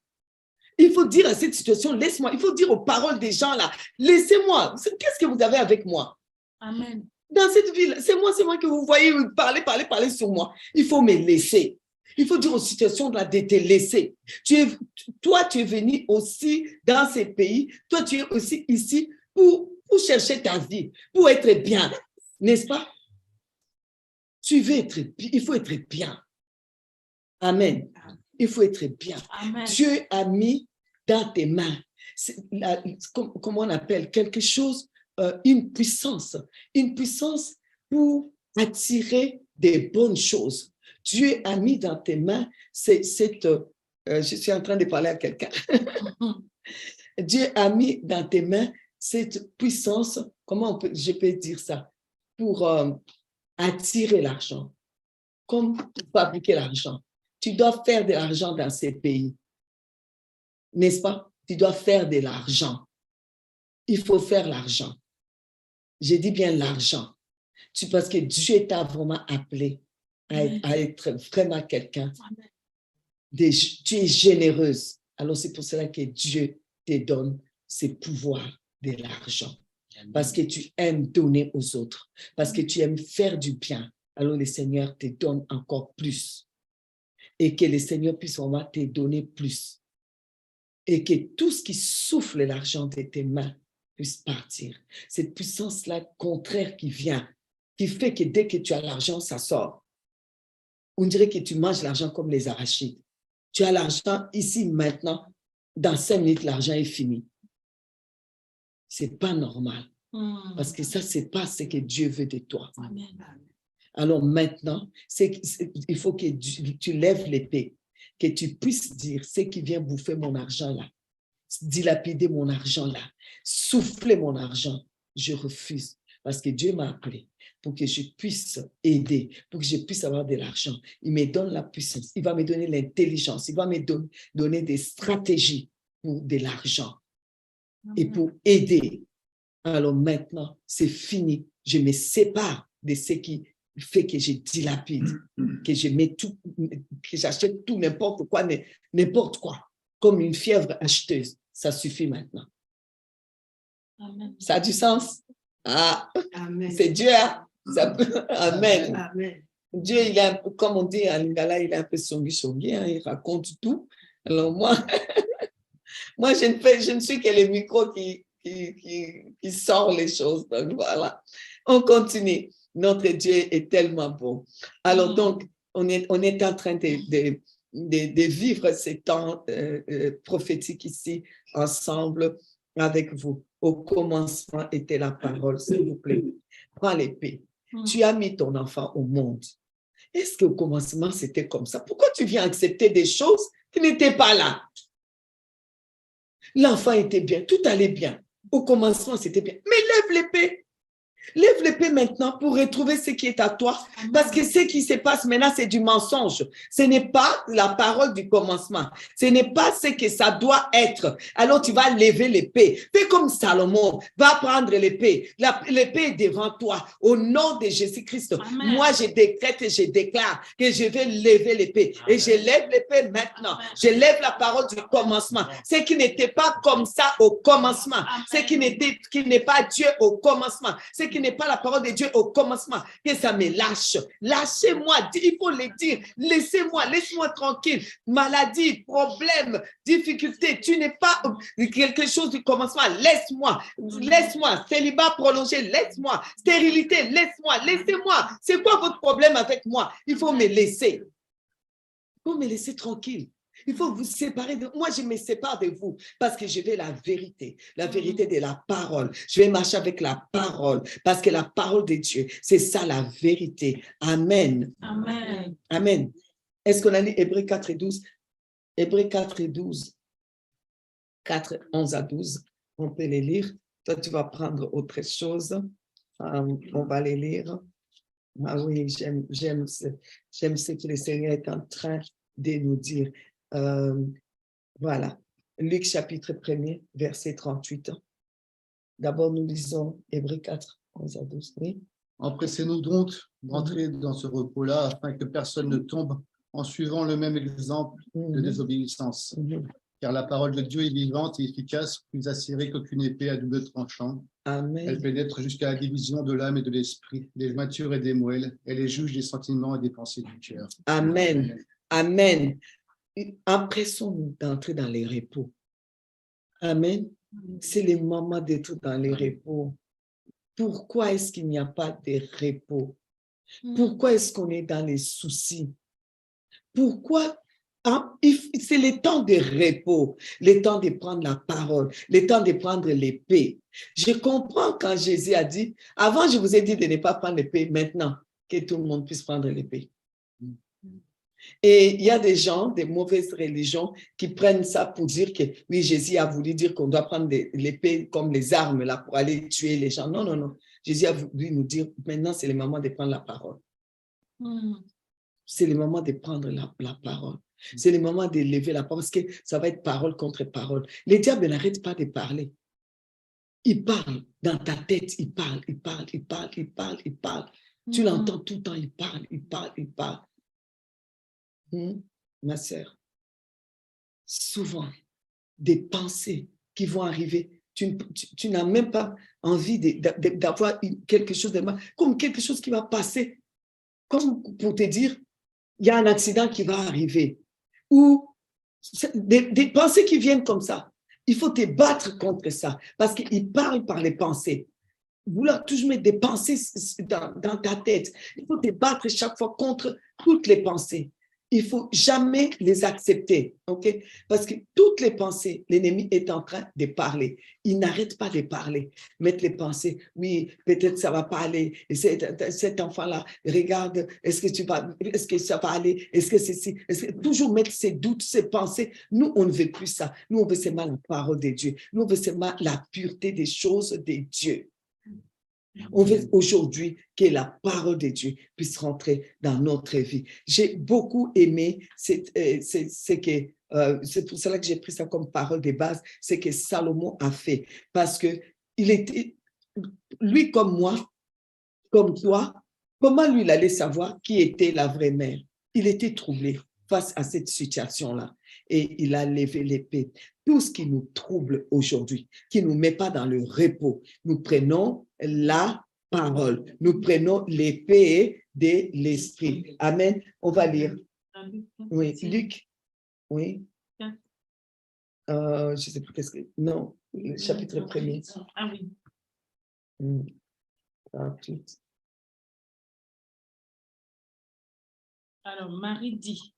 Il faut dire à cette situation, laisse-moi. Il faut dire aux paroles des gens là, laissez-moi. Qu'est-ce que vous avez avec moi? Amen. Dans cette ville, c'est moi que vous voyez parler sur moi. Il faut me laisser. Il faut dire aux situations là de te laisser. Toi, tu es venu aussi dans ces pays. Toi, tu es aussi ici pour chercher ta vie, pour être bien. N'est-ce pas? Il faut être bien. Amen. Il faut être bien. Amen. Dieu a mis dans tes mains, comment on appelle, quelque chose, une puissance pour attirer des bonnes choses. Dieu a mis dans tes mains je suis en train de parler à quelqu'un. Dieu a mis dans tes mains cette puissance, je peux dire ça, pour attirer l'argent, comme pour fabriquer l'argent. Tu dois faire de l'argent dans ces pays, n'est-ce pas? Tu dois faire de l'argent. Il faut faire l'argent. Je dis bien l'argent. Parce que Dieu t'a vraiment appelé à être vraiment quelqu'un. Tu es généreuse. Alors, c'est pour cela que Dieu te donne ces pouvoirs de l'argent. Parce que tu aimes donner aux autres. Parce que tu aimes faire du bien. Alors, le Seigneur te donne encore plus. Et que le Seigneur puisse vraiment te donner plus. Et que tout ce qui souffle l'argent de tes mains puisse partir. Cette puissance-là contraire qui vient, qui fait que dès que tu as l'argent, ça sort. On dirait que tu manges l'argent comme les arachides. Tu as l'argent ici, maintenant. Dans 5 minutes, l'argent est fini. Ce n'est pas normal. Parce que ça, ce n'est pas ce que Dieu veut de toi. Amen. Alors maintenant, il faut que tu lèves l'épée, que tu puisses dire ce qui vient bouffer mon argent là, dilapider mon argent là, souffler mon argent, je refuse. Parce que Dieu m'a appelé pour que je puisse aider, pour que je puisse avoir de l'argent. Il me donne la puissance, il va me donner l'intelligence, il va me donner des stratégies pour de l'argent et pour aider. Alors maintenant, c'est fini. Je me sépare de ce qui fait que je dilapide, que je mets tout, que j'achète tout, n'importe quoi, comme une fièvre acheteuse. Ça suffit maintenant. Amen. Ça a du sens? Ah, Amen. c'est Dieu. Hein? Amen. Amen. Dieu, il est un peu, comme on dit en lingala, il est un peu songi, hein, il raconte tout. Alors moi, je ne suis que le micro qui sort les choses. Donc voilà, on continue. Notre Dieu est tellement bon. Alors donc, on est en train de vivre ces temps prophétiques ici, ensemble, avec vous. Au commencement était la parole, s'il vous plaît. Prends l'épée. Tu as mis ton enfant au monde. Est-ce qu'au commencement, c'était comme ça? Pourquoi tu viens accepter des choses qui n'étaient pas là? L'enfant était bien, tout allait bien. Au commencement, c'était bien. Mais lève l'épée. Lève l'épée maintenant pour retrouver ce qui est à toi. Parce que ce qui se passe maintenant, c'est du mensonge. Ce n'est pas la parole du commencement. Ce n'est pas ce que ça doit être. Alors tu vas lever l'épée. Fais comme Salomon. Va prendre l'épée. L'épée est devant toi. Au nom de Jésus-Christ. Moi, je décrète et je déclare que je vais lever l'épée. Et je lève l'épée maintenant. Je lève la parole du commencement. Ce qui n'était pas comme ça au commencement. Ce qui n'est pas Dieu au commencement. Ce qui n'est pas la parole de Dieu au commencement, que ça me lâche. Lâchez-moi, il faut le dire. Laisse-moi tranquille. Maladie, problème, difficulté, tu n'es pas quelque chose du commencement. Laisse-moi. Célibat prolongé, laisse-moi. Stérilité, laissez-moi. C'est quoi votre problème avec moi? Il faut me laisser. Il faut me laisser tranquille. Il faut vous séparer de moi. Je me sépare de vous parce que je veux la vérité de la parole. Je vais marcher avec la parole parce que la parole de Dieu, c'est ça la vérité. Amen. Amen. Amen. Est-ce qu'on a lu Hébreux 4 et 12? Hébreux 4 et 12. 4, 11 à 12. On peut les lire. Toi, tu vas prendre autre chose. On va les lire. Ah oui, j'aime ce que le Seigneur est en train de nous dire. Voilà, Luc chapitre 1er, verset 38. D'abord, nous lisons Hébreux 4, 11 à 12. Oui. Empressez-nous donc d'entrer dans ce repos-là afin que personne ne tombe en suivant le même exemple de désobéissance. Car la parole de Dieu est vivante et efficace, plus acérée qu'aucune épée à double tranchant. Amen. Elle pénètre jusqu'à la division de l'âme et de l'esprit, des jointures et des moelles. Elle est juge des sentiments et des pensées du cœur. Amen. Amen. Empressons-nous d'entrer dans les repos. Amen. C'est le moment d'être dans les repos. Pourquoi est-ce qu'il n'y a pas de repos? Pourquoi est-ce qu'on est dans les soucis? Pourquoi? C'est le temps de repos, le temps de prendre la parole, le temps de prendre l'épée. Je comprends quand Jésus a dit, avant je vous ai dit de ne pas prendre l'épée, maintenant que tout le monde puisse prendre l'épée. Et il y a des gens, des mauvaises religions qui prennent ça pour dire que oui, Jésus a voulu dire qu'on doit prendre l'épée comme les armes là pour aller tuer les gens. Non, non, non. Jésus a voulu nous dire maintenant c'est le moment de prendre la parole. C'est le moment de prendre la parole. C'est le moment de lever la parole parce que ça va être parole contre parole. Les diables n'arrêtent pas de parler. Il parle dans ta tête, il parle. Tu l'entends tout le temps, il parle. Ma sœur, souvent, des pensées qui vont arriver, tu n'as même pas envie d'avoir quelque chose de mal, comme quelque chose qui va passer, comme pour te dire, il y a un accident qui va arriver, ou des pensées qui viennent comme ça. Il faut te battre contre ça, parce qu'il parle par les pensées. Vouloir toujours mettre des pensées dans ta tête. Il faut te battre chaque fois contre toutes les pensées. Il ne faut jamais les accepter, ok? Parce que toutes les pensées, l'ennemi est en train de parler. Il n'arrête pas de parler. Mettre les pensées, oui, peut-être ça ne va pas aller. Et cet enfant-là, regarde, est-ce que ça va aller? Est-ce que c'est toujours mettre ces doutes, ces pensées. Nous, on ne veut plus ça. Nous, on veut seulement la parole de Dieu. Nous, on veut seulement la pureté des choses de Dieu. On veut aujourd'hui que la parole de Dieu puisse rentrer dans notre vie. J'ai beaucoup aimé, c'est pour cela que j'ai pris ça comme parole de base, c'est que Salomon a fait. Parce que il était, lui comme moi, comme toi, comment lui il allait savoir qui était la vraie mère? Il était troublé face à cette situation-là. Et il a levé l'épée. Tout ce qui nous trouble aujourd'hui, qui ne nous met pas dans le repos, nous prenons la parole. Nous prenons l'épée de l'esprit. Amen. On va lire. Oui, Luc. Oui. Je ne sais plus qu'est-ce que... Non, le chapitre 1er. Ah oui. 28. Alors, Marie dit,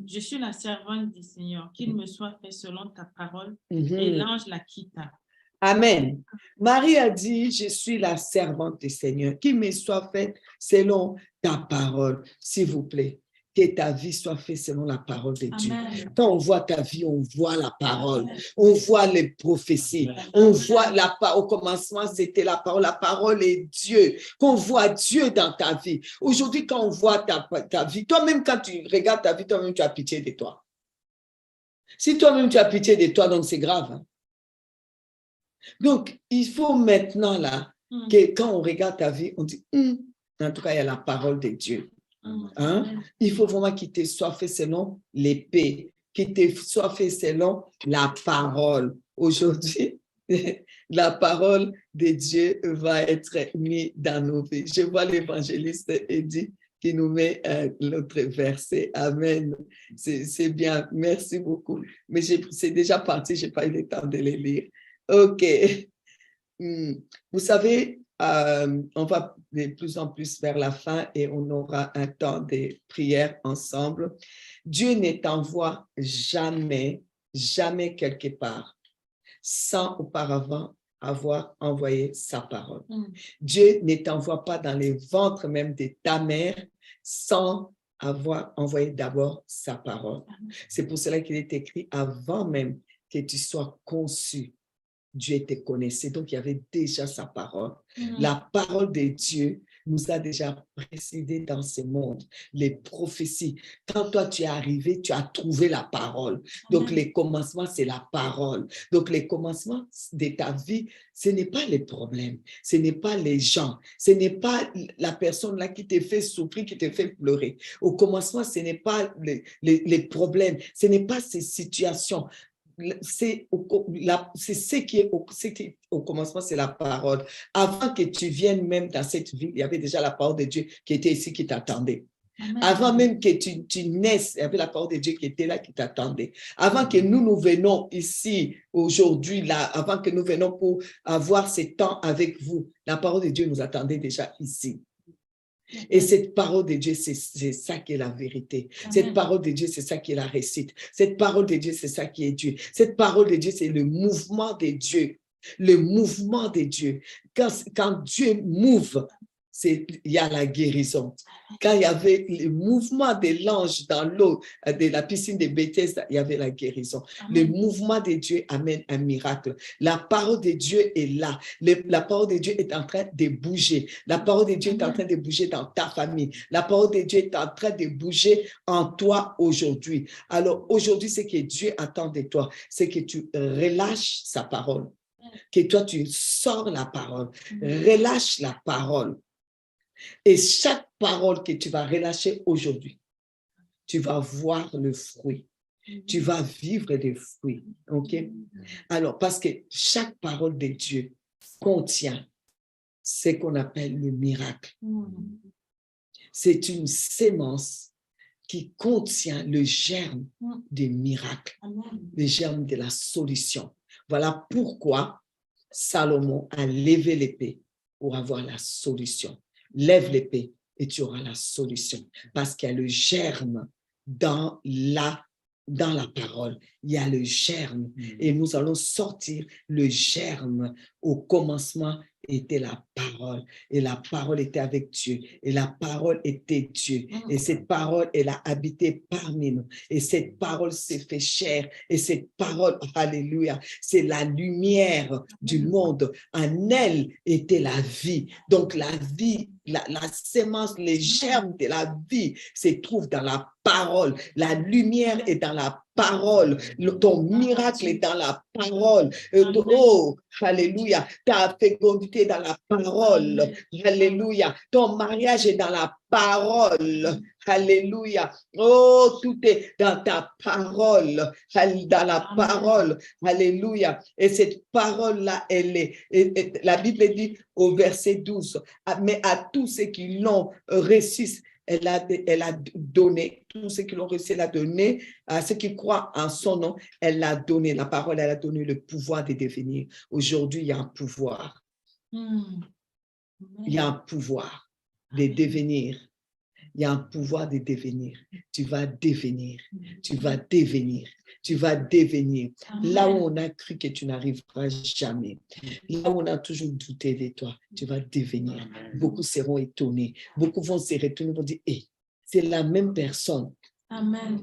je suis la servante du Seigneur, qu'il me soit fait selon ta parole. Et l'ange la quitta. Amen. Marie a dit, je suis la servante du Seigneur, qu'il me soit fait selon ta parole. S'il vous plaît, que ta vie soit faite selon la parole de Dieu. Amen. Quand on voit ta vie, on voit la parole, on voit les prophéties, on voit au commencement, c'était la parole est Dieu, qu'on voit Dieu dans ta vie. Aujourd'hui, quand on voit ta vie, toi-même, quand tu regardes ta vie, toi-même, tu as pitié de toi. Si toi-même, tu as pitié de toi, donc c'est grave. Hein? Donc, il faut maintenant, là, que quand on regarde ta vie, on dit, en tout cas, il y a la parole de Dieu. Hein? Il faut vraiment qu'il te soit fait selon l'épée, qu'il te soit fait selon la parole. Aujourd'hui, la parole de Dieu va être mise dans nos vies. Je vois l'évangéliste Eddie qui nous met l'autre verset. Amen. C'est bien. Merci beaucoup. Mais c'est déjà parti, je n'ai pas eu le temps de les lire. OK. Vous savez, on va de plus en plus vers la fin et on aura un temps de prière ensemble. Dieu ne t'envoie jamais quelque part sans auparavant avoir envoyé sa parole. Dieu ne t'envoie pas dans les ventres même de ta mère sans avoir envoyé d'abord sa parole. C'est pour cela qu'il est écrit avant même que tu sois conçu. Dieu te connaissait, donc il y avait déjà sa parole. La parole de Dieu nous a déjà précédés dans ce monde. Les prophéties, quand toi tu es arrivé, tu as trouvé la parole. Donc les commencements, c'est la parole. Donc les commencements de ta vie, ce n'est pas les problèmes, ce n'est pas les gens, ce n'est pas la personne là qui te fait souffrir, qui te fait pleurer. Au commencement, ce n'est pas les problèmes, ce n'est pas ces situations. C'est ce qui est au commencement, c'est la parole. Avant que tu viennes même dans cette vie, il y avait déjà la parole de Dieu qui était ici, qui t'attendait. Avant même que tu naisses, il y avait la parole de Dieu qui était là, qui t'attendait. Avant que nous venons ici, aujourd'hui, là, avant que nous venons pour avoir ce temps avec vous, la parole de Dieu nous attendait déjà ici. Et cette parole de Dieu, c'est ça qui est la vérité. Cette parole de Dieu, c'est ça qui est la récite. Cette parole de Dieu, c'est ça qui est Dieu. Cette parole de Dieu, c'est le mouvement de Dieu. Le mouvement de Dieu. Quand Dieu mouve, il y a la guérison. Quand il y avait le mouvement de l'ange dans l'eau de la piscine de Bethesda, il y avait la guérison. Le mouvement de Dieu amène un miracle. La parole de Dieu est là. La parole de Dieu est en train de bouger. La parole de Dieu est en train de bouger dans ta famille. La parole de Dieu est en train de bouger en toi aujourd'hui. Alors aujourd'hui, ce que Dieu attend de toi, c'est que tu relâches sa parole. Que toi, tu sors la parole, relâche la parole. Et chaque parole que tu vas relâcher aujourd'hui, tu vas voir le fruit. Tu vas vivre des fruits. OK? Alors, parce que chaque parole de Dieu contient ce qu'on appelle le miracle. C'est une sémence qui contient le germe des miracles, le germe de la solution. Voilà pourquoi Salomon a levé l'épée pour avoir la solution. Lève l'épée et tu auras la solution. Parce qu'il y a le germe dans la parole. Il y a le germe. Et nous allons sortir le germe. Au commencement était la parole. Et la parole était avec Dieu. Et la parole était Dieu. Et cette parole, elle a habité parmi nous. Et cette parole s'est fait chair. Et cette parole, alléluia, c'est la lumière du monde. En elle était la vie. Donc la vie, la sémence, les germes de la vie se trouvent dans la parole. La lumière est dans la parole. Ton miracle est dans la parole. Oh, alléluia. Ta fécondité est dans la parole. Alléluia. Ton mariage est dans la parole. Alléluia. Oh, tout est dans ta parole. Dans la parole. Alléluia. Et cette parole-là, elle est, la Bible dit au verset 12, mais à tous ceux qui l'ont reçu, elle a donné, tous ceux qui l'ont reçu, elle a donné, à ceux qui croient en son nom, elle a donné, la parole, elle a donné le pouvoir de devenir. Aujourd'hui, il y a un pouvoir. Il y a un pouvoir de devenir. Il y a un pouvoir de devenir. Tu vas devenir. Tu vas devenir. Tu vas devenir. Là où on a cru que tu n'arriveras jamais. Là où on a toujours douté de toi, tu vas devenir. Beaucoup seront étonnés. Beaucoup vont se retourner et vont dire, hey, c'est la même personne. Amen.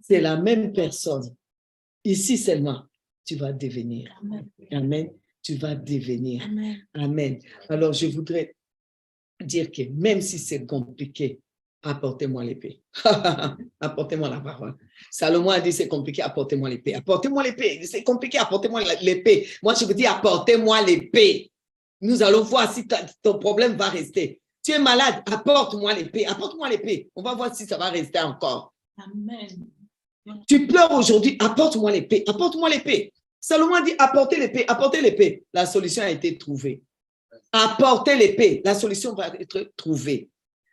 C'est la même personne. Ici seulement, tu vas devenir. Amen. Amen. Tu vas devenir. Amen. Amen. Alors, je voudrais dire que même si c'est compliqué, apportez-moi l'épée. Apportez-moi la parole. Salomon a dit c'est compliqué, apportez-moi l'épée. Apportez-moi l'épée. C'est compliqué, apportez-moi l'épée. Moi, je vous dis apportez-moi l'épée. Nous allons voir si ton problème va rester. Tu es malade, apporte-moi l'épée. Apporte-moi l'épée. On va voir si ça va rester encore. Amen. Tu pleures aujourd'hui, apporte-moi l'épée. Apporte-moi l'épée. Salomon a dit apportez l'épée, apportez l'épée. La solution a été trouvée. Apportez l'épée, la solution va être trouvée.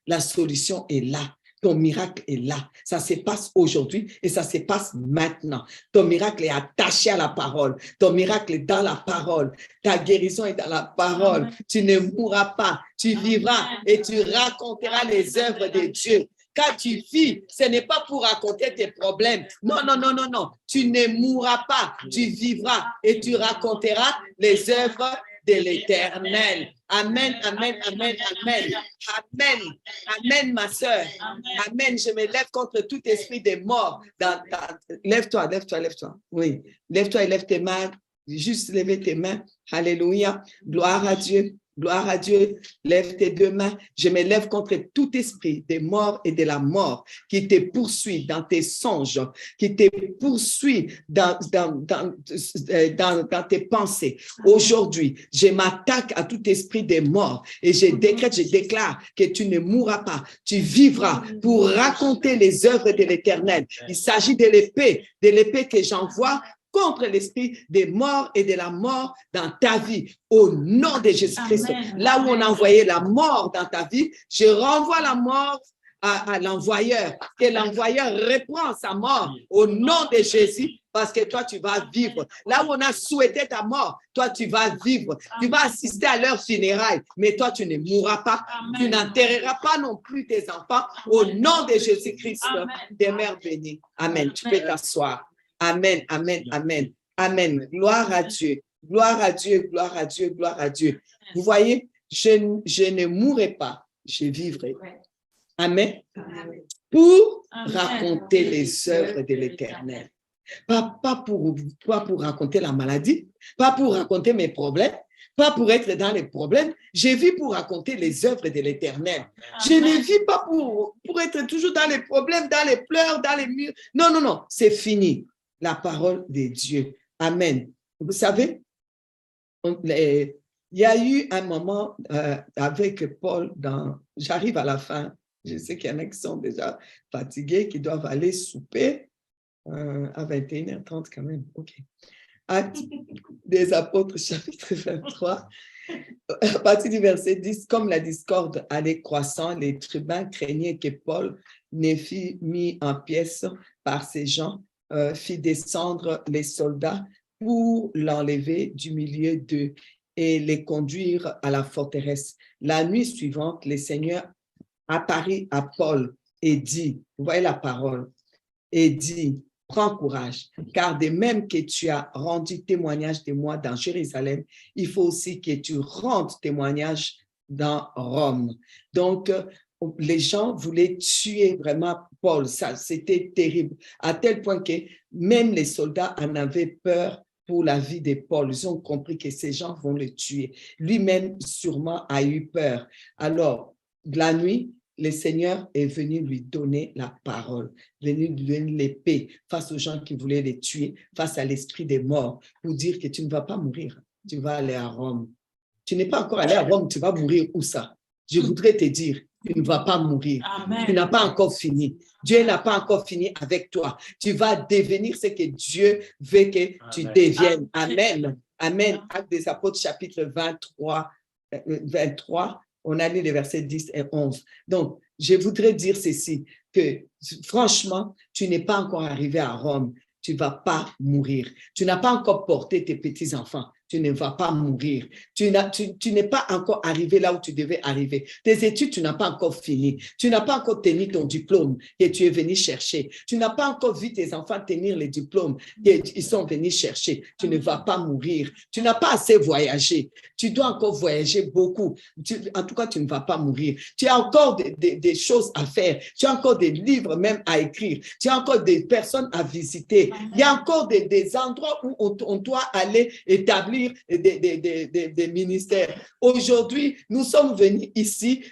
La solution est là. Ton miracle est là. Ça se passe aujourd'hui et ça se passe maintenant. Ton miracle est attaché à la parole. Ton miracle est dans la parole. Ta guérison est dans la parole. Amen. Tu ne mourras pas. Tu vivras et tu raconteras les œuvres de Dieu. Quand tu vis, ce n'est pas pour raconter tes problèmes. Non, non, non, non, non. Tu ne mourras pas. Tu vivras et tu raconteras les œuvres de l'Éternel. Amen, amen, amen, amen. Amen, amen, ma soeur. Amen. Je me lève contre tout esprit de mort. Lève-toi, lève-toi, lève-toi. Oui, lève-toi et lève tes mains. Juste lever tes mains. Alléluia. Gloire à Dieu. Gloire à Dieu, lève tes deux mains. Je me lève contre tout esprit des morts et de la mort qui te poursuit dans tes songes, qui te poursuit dans tes pensées. Aujourd'hui, je m'attaque à tout esprit des morts et je décrète, je déclare que tu ne mourras pas, tu vivras pour raconter les œuvres de l'Éternel. Il s'agit de l'épée que j'envoie contre l'esprit des morts et de la mort dans ta vie, au nom de Jésus-Christ. Là où on a envoyé la mort dans ta vie, je renvoie la mort à l'envoyeur, que l'envoyeur reprend sa mort au nom de Jésus, parce que toi, tu vas vivre. Là où on a souhaité ta mort, toi, tu vas vivre. Tu vas assister à leur funérailles, mais toi, tu ne mourras pas. Tu n'enterreras pas non plus tes enfants au nom de Jésus-Christ, des mères bénies. Amen. Tu peux t'asseoir. Amen, amen, amen, amen. Gloire à Dieu, gloire à Dieu, gloire à Dieu, gloire à Dieu. Vous voyez, je ne mourrai pas, je vivrai. Amen. Pour raconter les œuvres de l'Éternel. Pas pour raconter la maladie, pas pour raconter mes problèmes, pas pour être dans les problèmes. Je vis pour raconter les œuvres de l'Éternel. Je ne vis pas pour être toujours dans les problèmes, dans les pleurs, dans les murs. Non, non, non, c'est fini. La parole de Dieu. Amen. vous savez, il y a eu un moment avec Paul j'arrive à la fin, je sais qu'il y en a qui sont déjà fatigués, qui doivent aller souper à 21h30 quand même, ok. Actes des Apôtres, chapitre 23, à partir du verset 10, comme la discorde allait croissant, les tribuns craignaient que Paul ne fût mis en pièces par ces gens, fit descendre les soldats pour l'enlever du milieu d'eux et les conduire à la forteresse. La nuit suivante, le Seigneur apparut à Paul et dit, vous voyez la parole, et dit, prends courage, car de même que tu as rendu témoignage de moi dans Jérusalem, il faut aussi que tu rendes témoignage dans Rome. Donc, les gens voulaient tuer vraiment Paul. Ça, c'était terrible, à tel point que même les soldats en avaient peur pour la vie de Paul. Ils ont compris que ces gens vont le tuer. Lui-même, sûrement, a eu peur. Alors, la nuit, le Seigneur est venu lui donner la parole, venu lui donner l'épée face aux gens qui voulaient les tuer, face à l'esprit des morts, pour dire que tu ne vas pas mourir, tu vas aller à Rome. Tu n'es pas encore allé à Rome, tu vas mourir où ça? Je voudrais te dire, tu ne vas pas mourir. Amen. Tu n'as pas encore fini. Dieu n'a pas encore fini avec toi. Tu vas devenir ce que Dieu veut que tu deviennes. Amen. Amen. Actes des Apôtres, chapitre 23, on a lu les versets 10 et 11. Donc, je voudrais dire ceci, que franchement, tu n'es pas encore arrivé à Rome. Tu ne vas pas mourir. Tu n'as pas encore porté tes petits-enfants. Tu ne vas pas mourir. Tu n'es pas encore arrivé là où tu devais arriver. Tes études, tu n'as pas encore fini. Tu n'as pas encore tenu ton diplôme que tu es venu chercher. Tu n'as pas encore vu tes enfants tenir les diplômes qu'ils sont venus chercher. Tu ne vas pas mourir. Tu n'as pas assez voyagé. Tu dois encore voyager beaucoup. En tout cas, tu ne vas pas mourir. Tu as encore des choses à faire. Tu as encore des livres même à écrire. Tu as encore des personnes à visiter. Il y a encore des endroits où on doit aller établir des ministères. Aujourd'hui, nous sommes venus ici,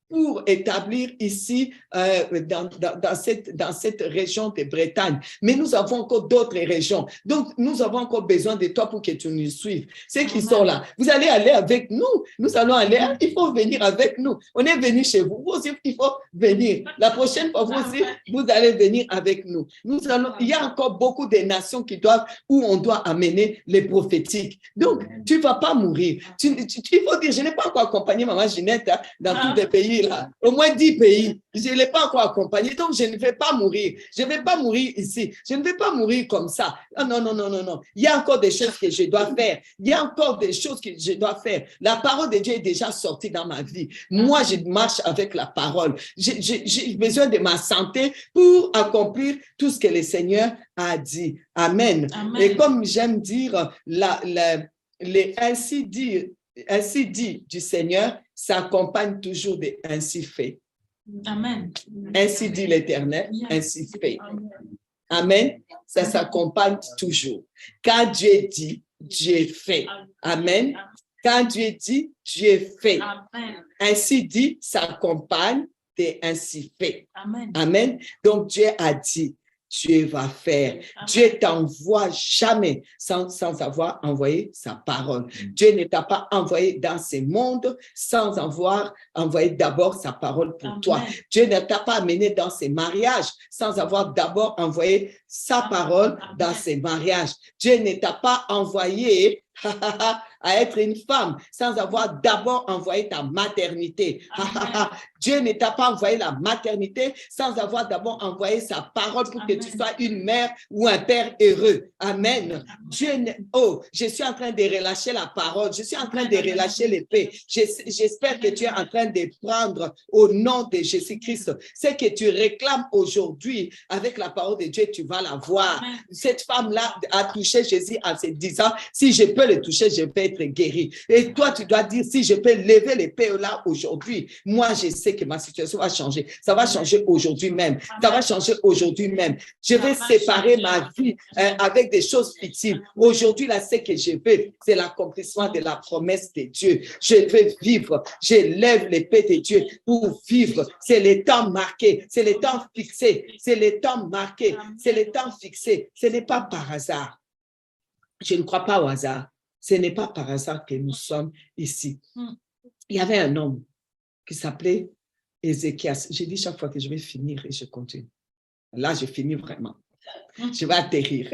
pour établir ici dans cette région de Bretagne. Mais nous avons encore d'autres régions. Donc, nous avons encore besoin de toi pour que tu nous suives. Ceux qui sont là, vous allez aller avec nous. Nous allons aller, il faut venir avec nous. On est venu chez vous. Vous aussi, il faut venir. La prochaine fois, vous aussi, vous allez venir avec nous. Il y a encore beaucoup de nations où on doit amener les prophétiques. Donc, tu ne vas pas mourir. Il faut dire, je n'ai pas encore accompagné Maman Ginette dans tous les pays. Là, au moins 10 pays, je ne l'ai pas encore accompagné, donc je ne vais pas mourir. Je ne vais pas mourir ici. Je ne vais pas mourir comme ça. Non, non, non, non, non. Il y a encore des choses que je dois faire. Il y a encore des choses que je dois faire. La parole de Dieu est déjà sortie dans ma vie. Moi, je marche avec la parole. J'ai besoin de ma santé pour accomplir tout ce que le Seigneur a dit. Amen. Amen. Et comme j'aime dire, ainsi dit du Seigneur s'accompagne toujours de ainsi fait. Amen. Ainsi dit l'Éternel, ainsi fait. Amen. Ça s'accompagne toujours. Quand Dieu dit, Dieu fait. Amen. Quand Dieu dit, Dieu fait. Ainsi dit s'accompagne de ainsi fait. Amen. Amen. Donc Dieu a dit, Dieu va faire. Amen. Dieu t'envoie jamais sans avoir envoyé sa parole. Dieu ne t'a pas envoyé dans ce monde sans avoir envoyé d'abord sa parole pour Amen. Toi. Dieu ne t'a pas amené dans ces mariages sans avoir d'abord envoyé sa parole dans ces mariages. Dieu ne t'a pas envoyé à être une femme sans avoir d'abord envoyé ta maternité. Dieu ne t'a pas envoyé la maternité sans avoir d'abord envoyé sa parole pour Amen. Que tu sois une mère ou un père heureux. Amen. Je suis en train de relâcher la parole. Je suis en train de relâcher l'épée. J'espère que tu es en train de prendre au nom de Jésus-Christ. Ce que tu réclames aujourd'hui avec la parole de Dieu, tu vas la voir. Amen. Cette femme-là a touché Jésus en se disant, si je peux le toucher, je peux être guéri. Et toi, tu dois dire, si je peux lever l'épée là aujourd'hui, moi, je sais que ma situation va changer. Ça va changer aujourd'hui même. Ça va changer aujourd'hui même. Je vais séparer ma vie avec des choses fictives. Aujourd'hui, là, ce que je veux, c'est l'accomplissement de la promesse de Dieu. Je veux vivre. Je lève l'épée de Dieu pour vivre. C'est le temps marqué. C'est le temps fixé. C'est le temps marqué. C'est le temps fixé. Ce n'est pas par hasard. Je ne crois pas au hasard. Ce n'est pas par hasard que nous sommes ici. Il y avait un homme qui s'appelait Ézéchias. J'ai dit chaque fois que je vais finir et je continue. Là, je finis vraiment. Je vais atterrir.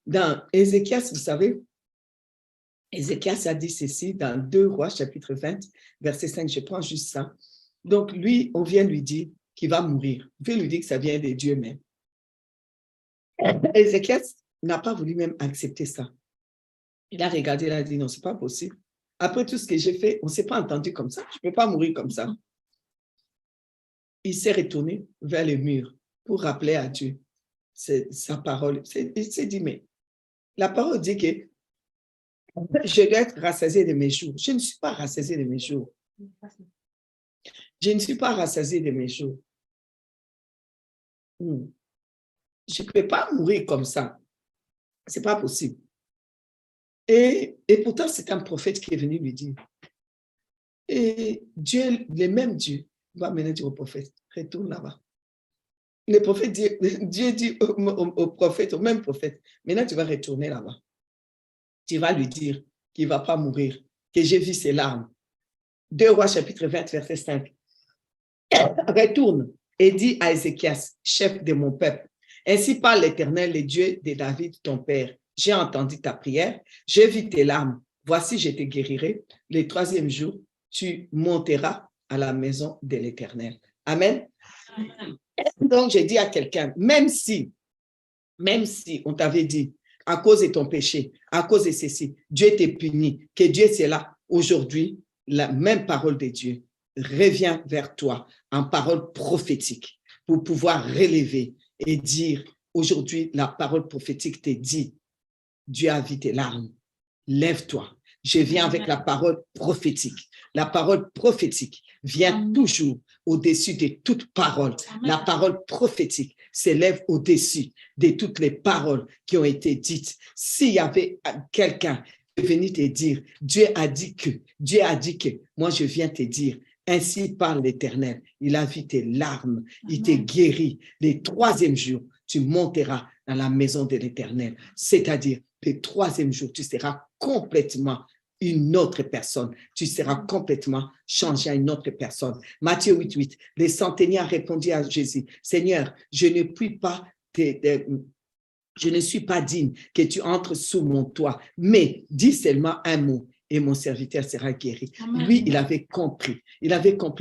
Dans Ézéchias, vous savez, Ézéchias a dit ceci dans 2 Rois, chapitre 20, verset 5. Je prends juste ça. Donc, lui, on vient lui dire qu'il va mourir. On vient lui dire que ça vient de Dieu même. Ézéchias n'a pas voulu même accepter ça. Il a regardé, il a dit non, ce n'est pas possible. Après tout ce que j'ai fait, on ne s'est pas entendu comme ça. Je ne peux pas mourir comme ça. Il s'est retourné vers le mur pour rappeler à Dieu sa parole. Il s'est dit, mais la parole dit que je dois être rassasié de mes jours. Je ne suis pas rassasié de mes jours. Je ne suis pas rassasié de mes jours. Je ne peux pas mourir comme ça. Ce n'est pas possible. Et pourtant, c'est un prophète qui est venu lui dire. Et Dieu, le même Dieu, va mener dire au prophète, retourne là-bas. Le prophète dit, Dieu dit au prophète, au même prophète, maintenant tu vas retourner là-bas. Tu vas lui dire qu'il ne va pas mourir, que j'ai vu ses larmes. 2 Rois chapitre 20, verset 5. Retourne et dis à Ézéchias, chef de mon peuple, ainsi parle l'Éternel, le Dieu de David, ton père. J'ai entendu ta prière, j'ai vu tes larmes. Voici, je te guérirai. Le 3e jour, tu monteras à la maison de l'Éternel. Amen. Donc, j'ai dit à quelqu'un, même si on t'avait dit, à cause de ton péché, à cause de ceci, Dieu t'est puni, que Dieu c'est là, aujourd'hui, la même parole de Dieu revient vers toi en parole prophétique pour pouvoir relever et dire, aujourd'hui, la parole prophétique te dit, Dieu a vu tes larmes, lève-toi. Je viens avec la parole prophétique. La parole prophétique vient toujours au-dessus de toute parole. La parole prophétique s'élève au-dessus de toutes les paroles qui ont été dites. S'il y avait quelqu'un qui venait te dire, Dieu a dit que, moi je viens te dire, ainsi parle l'Éternel. Il a vu tes larmes, il t'est guéri. Le 3e jour, tu monteras dans la maison de l'Éternel. C'est-à-dire, le 3e jour, tu seras complètement une autre personne. Tu seras complètement changé à une autre personne. Matthieu 8:8, le centenier répondit à Jésus, Seigneur, je ne suis pas digne que tu entres sous mon toit, mais dis seulement un mot et mon serviteur sera guéri. Amen. Lui, il avait compris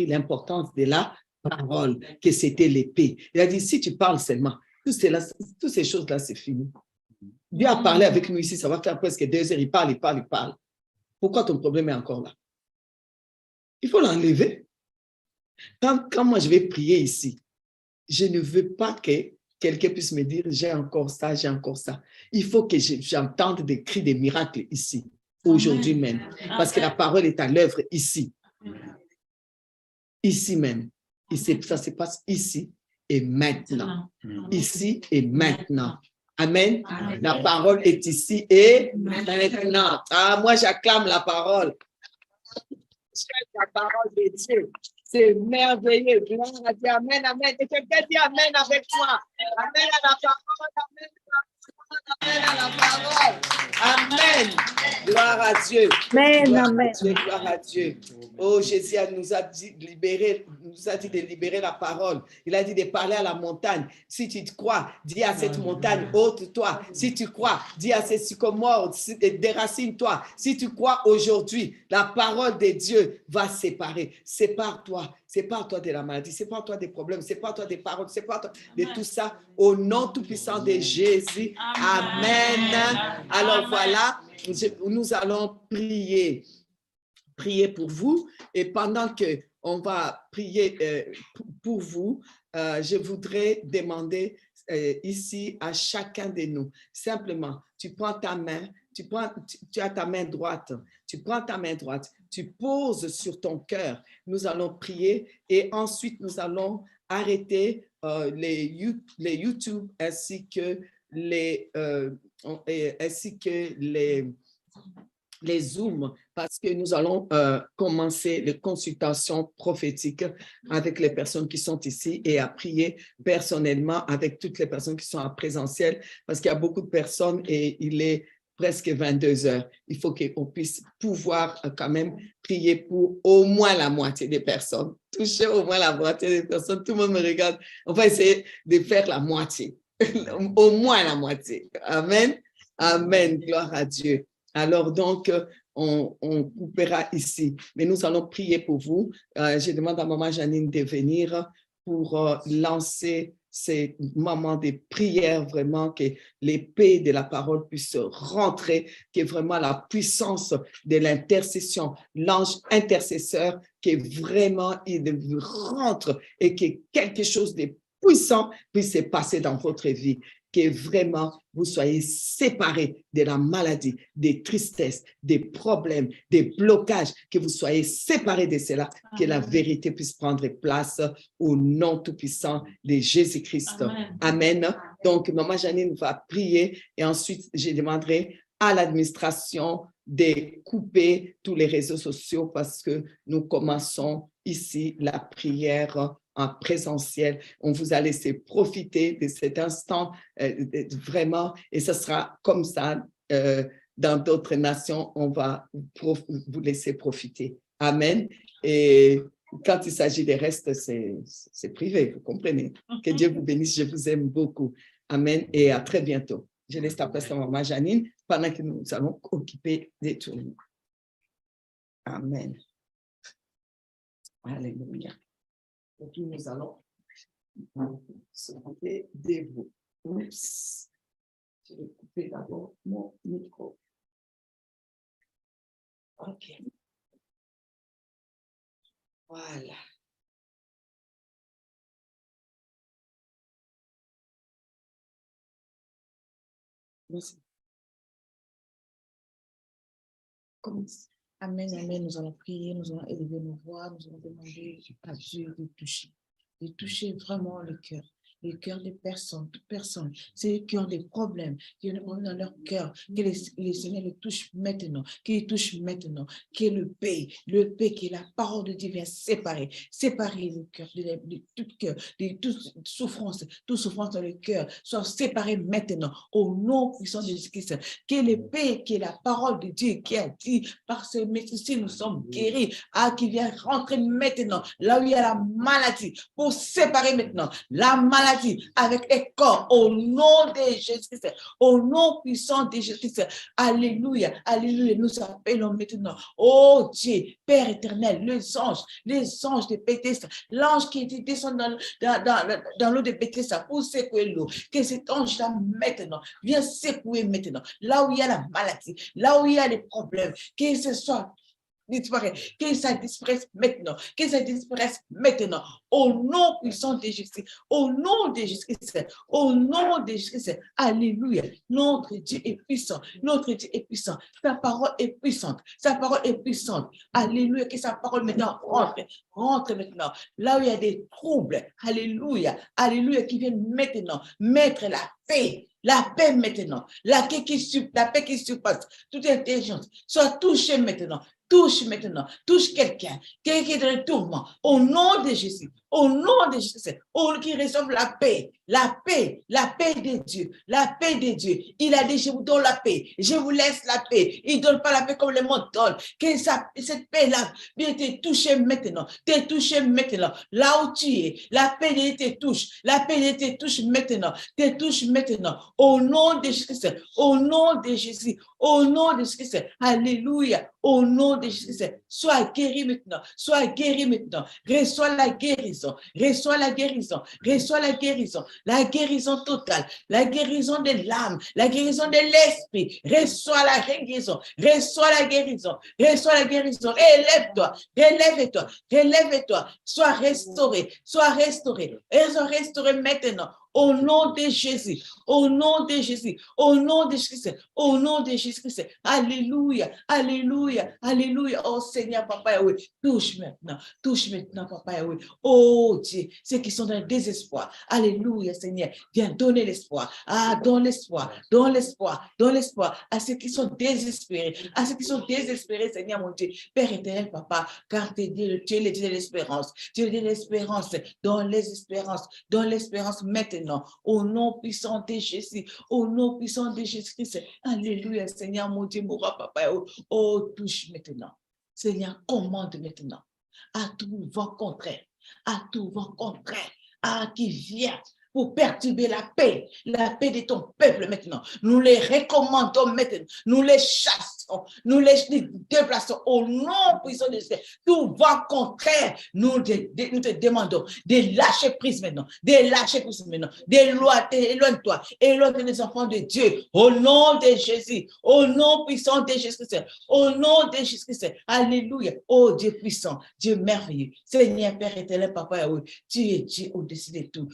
l'importance de la parole, que c'était l'épée. Il a dit, si tu parles seulement, toutes ces choses-là, c'est fini. Dieu a parlé avec nous ici, ça va faire presque 2 heures, il parle. Pourquoi ton problème est encore là? Il faut l'enlever. Quand moi je vais prier ici, je ne veux pas que quelqu'un puisse me dire j'ai encore ça. Il faut que j'entende des cris de miracles ici, aujourd'hui même, parce que la parole est à l'œuvre ici. Ici même. Ça se passe ici et maintenant. Ici et maintenant. Amen. Amen. La parole est ici et maintenant. Ah, moi, j'acclame la parole. La parole de Dieu. C'est merveilleux. Amen, amen. Et quelqu'un dit amen avec moi. Amen à la parole. Amen à la parole. Amen. Gloire à Dieu. Amen, amen. Gloire à Dieu. Oh, Jésus nous a dit de libérer la parole. Il a dit de parler à la montagne. Si tu te crois, dis à cette montagne, ôte-toi. Si tu crois, dis à ces sycomores, déracine-toi. Si tu crois aujourd'hui, la parole de Dieu va séparer. Sépare-toi de la maladie, sépare-toi des problèmes, sépare-toi des paroles, sépare-toi de tout ça. Au nom tout-puissant de Jésus. Amen. Alors voilà, nous allons prier pour vous, et pendant que on va prier pour vous, je voudrais demander ici à chacun de nous, simplement, tu prends ta main, tu as ta main droite, tu prends ta main droite, tu poses sur ton cœur, nous allons prier et ensuite nous allons arrêter les YouTube ainsi que les Zooms, parce que nous allons commencer les consultations prophétiques avec les personnes qui sont ici et à prier personnellement avec toutes les personnes qui sont en présentiel, parce qu'il y a beaucoup de personnes et il est presque 22 heures. Il faut qu'on puisse pouvoir quand même prier pour au moins la moitié des personnes. Toucher au moins la moitié des personnes. Tout le monde me regarde. On va essayer de faire la moitié. Au moins la moitié. Amen. Amen. Gloire à Dieu. Alors donc, on coupera ici. Mais nous allons prier pour vous. Je demande à Maman Janine de venir pour lancer ces moments de prière, vraiment que l'épée de la parole puisse rentrer, que vraiment la puissance de l'intercession, l'ange intercesseur, que vraiment il rentre et que quelque chose de puissant puisse se passer dans votre vie, que vraiment vous soyez séparés de la maladie, des tristesses, des problèmes, des blocages, que vous soyez séparés de cela, que la vérité puisse prendre place au nom tout-puissant de Jésus-Christ. Amen. Amen. Donc, Maman Janine va prier et ensuite, je demanderai à l'administration de couper tous les réseaux sociaux parce que nous commençons ici la prière en présentiel. On vous a laissé profiter de cet instant vraiment, et ce sera comme ça dans d'autres nations, on va vous laisser profiter. Amen. Et quand il s'agit des restes, c'est privé, vous comprenez. Que Dieu vous bénisse, je vous aime beaucoup. Amen et à très bientôt. Je laisse la place à Maman Janine pendant que nous allons occuper des tournées. Amen. Alléluia. Et puis nous allons s'occuper de vous. Oups. Je vais couper d'abord mon micro. OK. Voilà. Merci. Commence. Amen, amen. Nous allons prier, nous allons élever nos voix, nous allons demander à Dieu de toucher vraiment le cœur des personnes, toutes personnes, ceux qui ont des problèmes, qui ont des problèmes dans leur cœur, que les Seigneur le touche maintenant, qu'il touche maintenant, que le paix, qui est la parole de Dieu vient séparer le cœur, de tout cœur, de toute souffrance dans le cœur, soit séparé maintenant, au nom puissant de Jésus-Christ, que le paix, qui est la parole de Dieu, qui a dit, par ce métier, nous sommes guéris, qui vient rentrer maintenant, là où il y a la maladie, pour séparer maintenant la maladie avec les corps, au nom de Jésus-Christ, au nom puissant de Jésus-Christ. Alléluia, alléluia. Nous appelons maintenant, oh Dieu, Père éternel, les anges de Bethesda, l'ange qui était descendu dans l'eau de Bethesda pour secouer l'eau, que cet ange-là maintenant vient secouer maintenant, là où il y a la maladie, là où il y a les problèmes, que ce soit disparaît, que ça disparaisse maintenant, au nom puissant de Jésus, au nom de Jésus-Christ, au nom de Jésus-Christ, alléluia, notre Dieu est puissant, sa parole est puissante, alléluia, que sa parole maintenant rentre maintenant, là où il y a des troubles, alléluia, qui viennent maintenant mettre la paix maintenant, la paix qui surpasse toute intelligence, soit touchée maintenant, touche quelqu'un qui est dans le tourment, au nom de Jésus, qui reçoive la paix de Dieu, il a dit, je vous donne la paix, je vous laisse la paix, il ne donne pas la paix comme le monde donne, que cette paix-là vient te toucher maintenant, là où tu es, la paix de Dieu te touche maintenant, au nom de Jésus, au nom de Jésus, alléluia, au nom de Jésus, sois guéri maintenant, reçois la guérison totale, la guérison de l'âme, la guérison de l'esprit, reçois la guérison, relève-toi, sois restauré maintenant, au nom de Jésus, au nom de Jésus-Christ, alléluia, oh Seigneur, Papa Yahweh, touche maintenant, Papa Yahweh, oh Dieu, ceux qui sont dans le désespoir, alléluia, Seigneur, viens donner l'espoir, donne l'espoir à ceux qui sont désespérés, Seigneur mon Dieu, Père éternel, Papa, car tu es le Dieu de l'espérance, donne l'espérance maintenant, maintenant. Au nom puissant de Jésus. Au nom puissant de Jésus-Christ. Alléluia, Seigneur, mon Dieu, mon roi, papa. Oh, touche maintenant. Seigneur, commande maintenant. À tout vent contraire. À tout vent contraire. À qui vient pour perturber la paix de ton peuple maintenant. Nous les recommandons maintenant, nous les chassons, nous les déplaçons au nom puissant de Jésus. Tout vent contraire, nous te demandons de lâcher prise maintenant, de lâcher prise maintenant, éloigne-toi, éloigne les enfants de Dieu, au nom de Jésus, au nom puissant de Jésus-Christ, au nom de Jésus-Christ. Alléluia. Oh Dieu puissant, Dieu merveilleux, Seigneur Père éternel, Papa, tu es Dieu au-dessus de tout.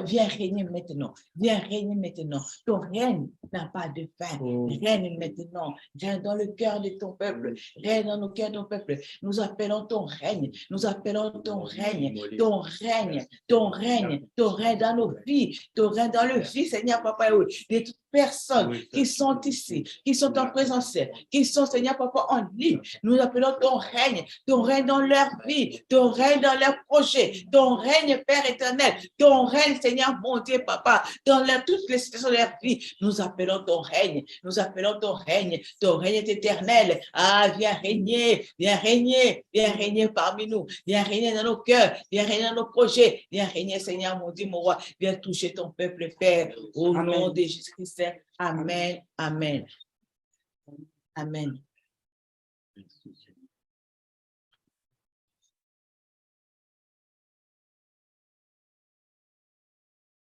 Viens régner maintenant. Viens régner maintenant. Ton règne n'a pas de fin. Règne maintenant. Règne dans le cœur de ton peuple. Règne dans nos cœurs de ton peuple. Nous appelons ton règne. Nous appelons ton règne. Ton règne. Ton règne. Ton règne dans nos vies. Ton règne dans le vie, Seigneur Papa, de toutes personnes qui sont ici, qui sont en présence, qui sont, Seigneur Papa, en ligne. Nous appelons ton règne dans leur vie, ton règne dans leurs projets, ton règne, Père éternel, ton règne, Seigneur, mon Dieu, Papa, dans toutes les situations de leur vie. Nous appelons ton règne est éternel. Ah, viens régner parmi nous, viens régner dans nos cœurs, viens régner dans nos projets, viens régner, Seigneur, mon Dieu, mon roi, viens toucher ton peuple, Père, au nom de Jésus-Christ. Amen, amen. Amen.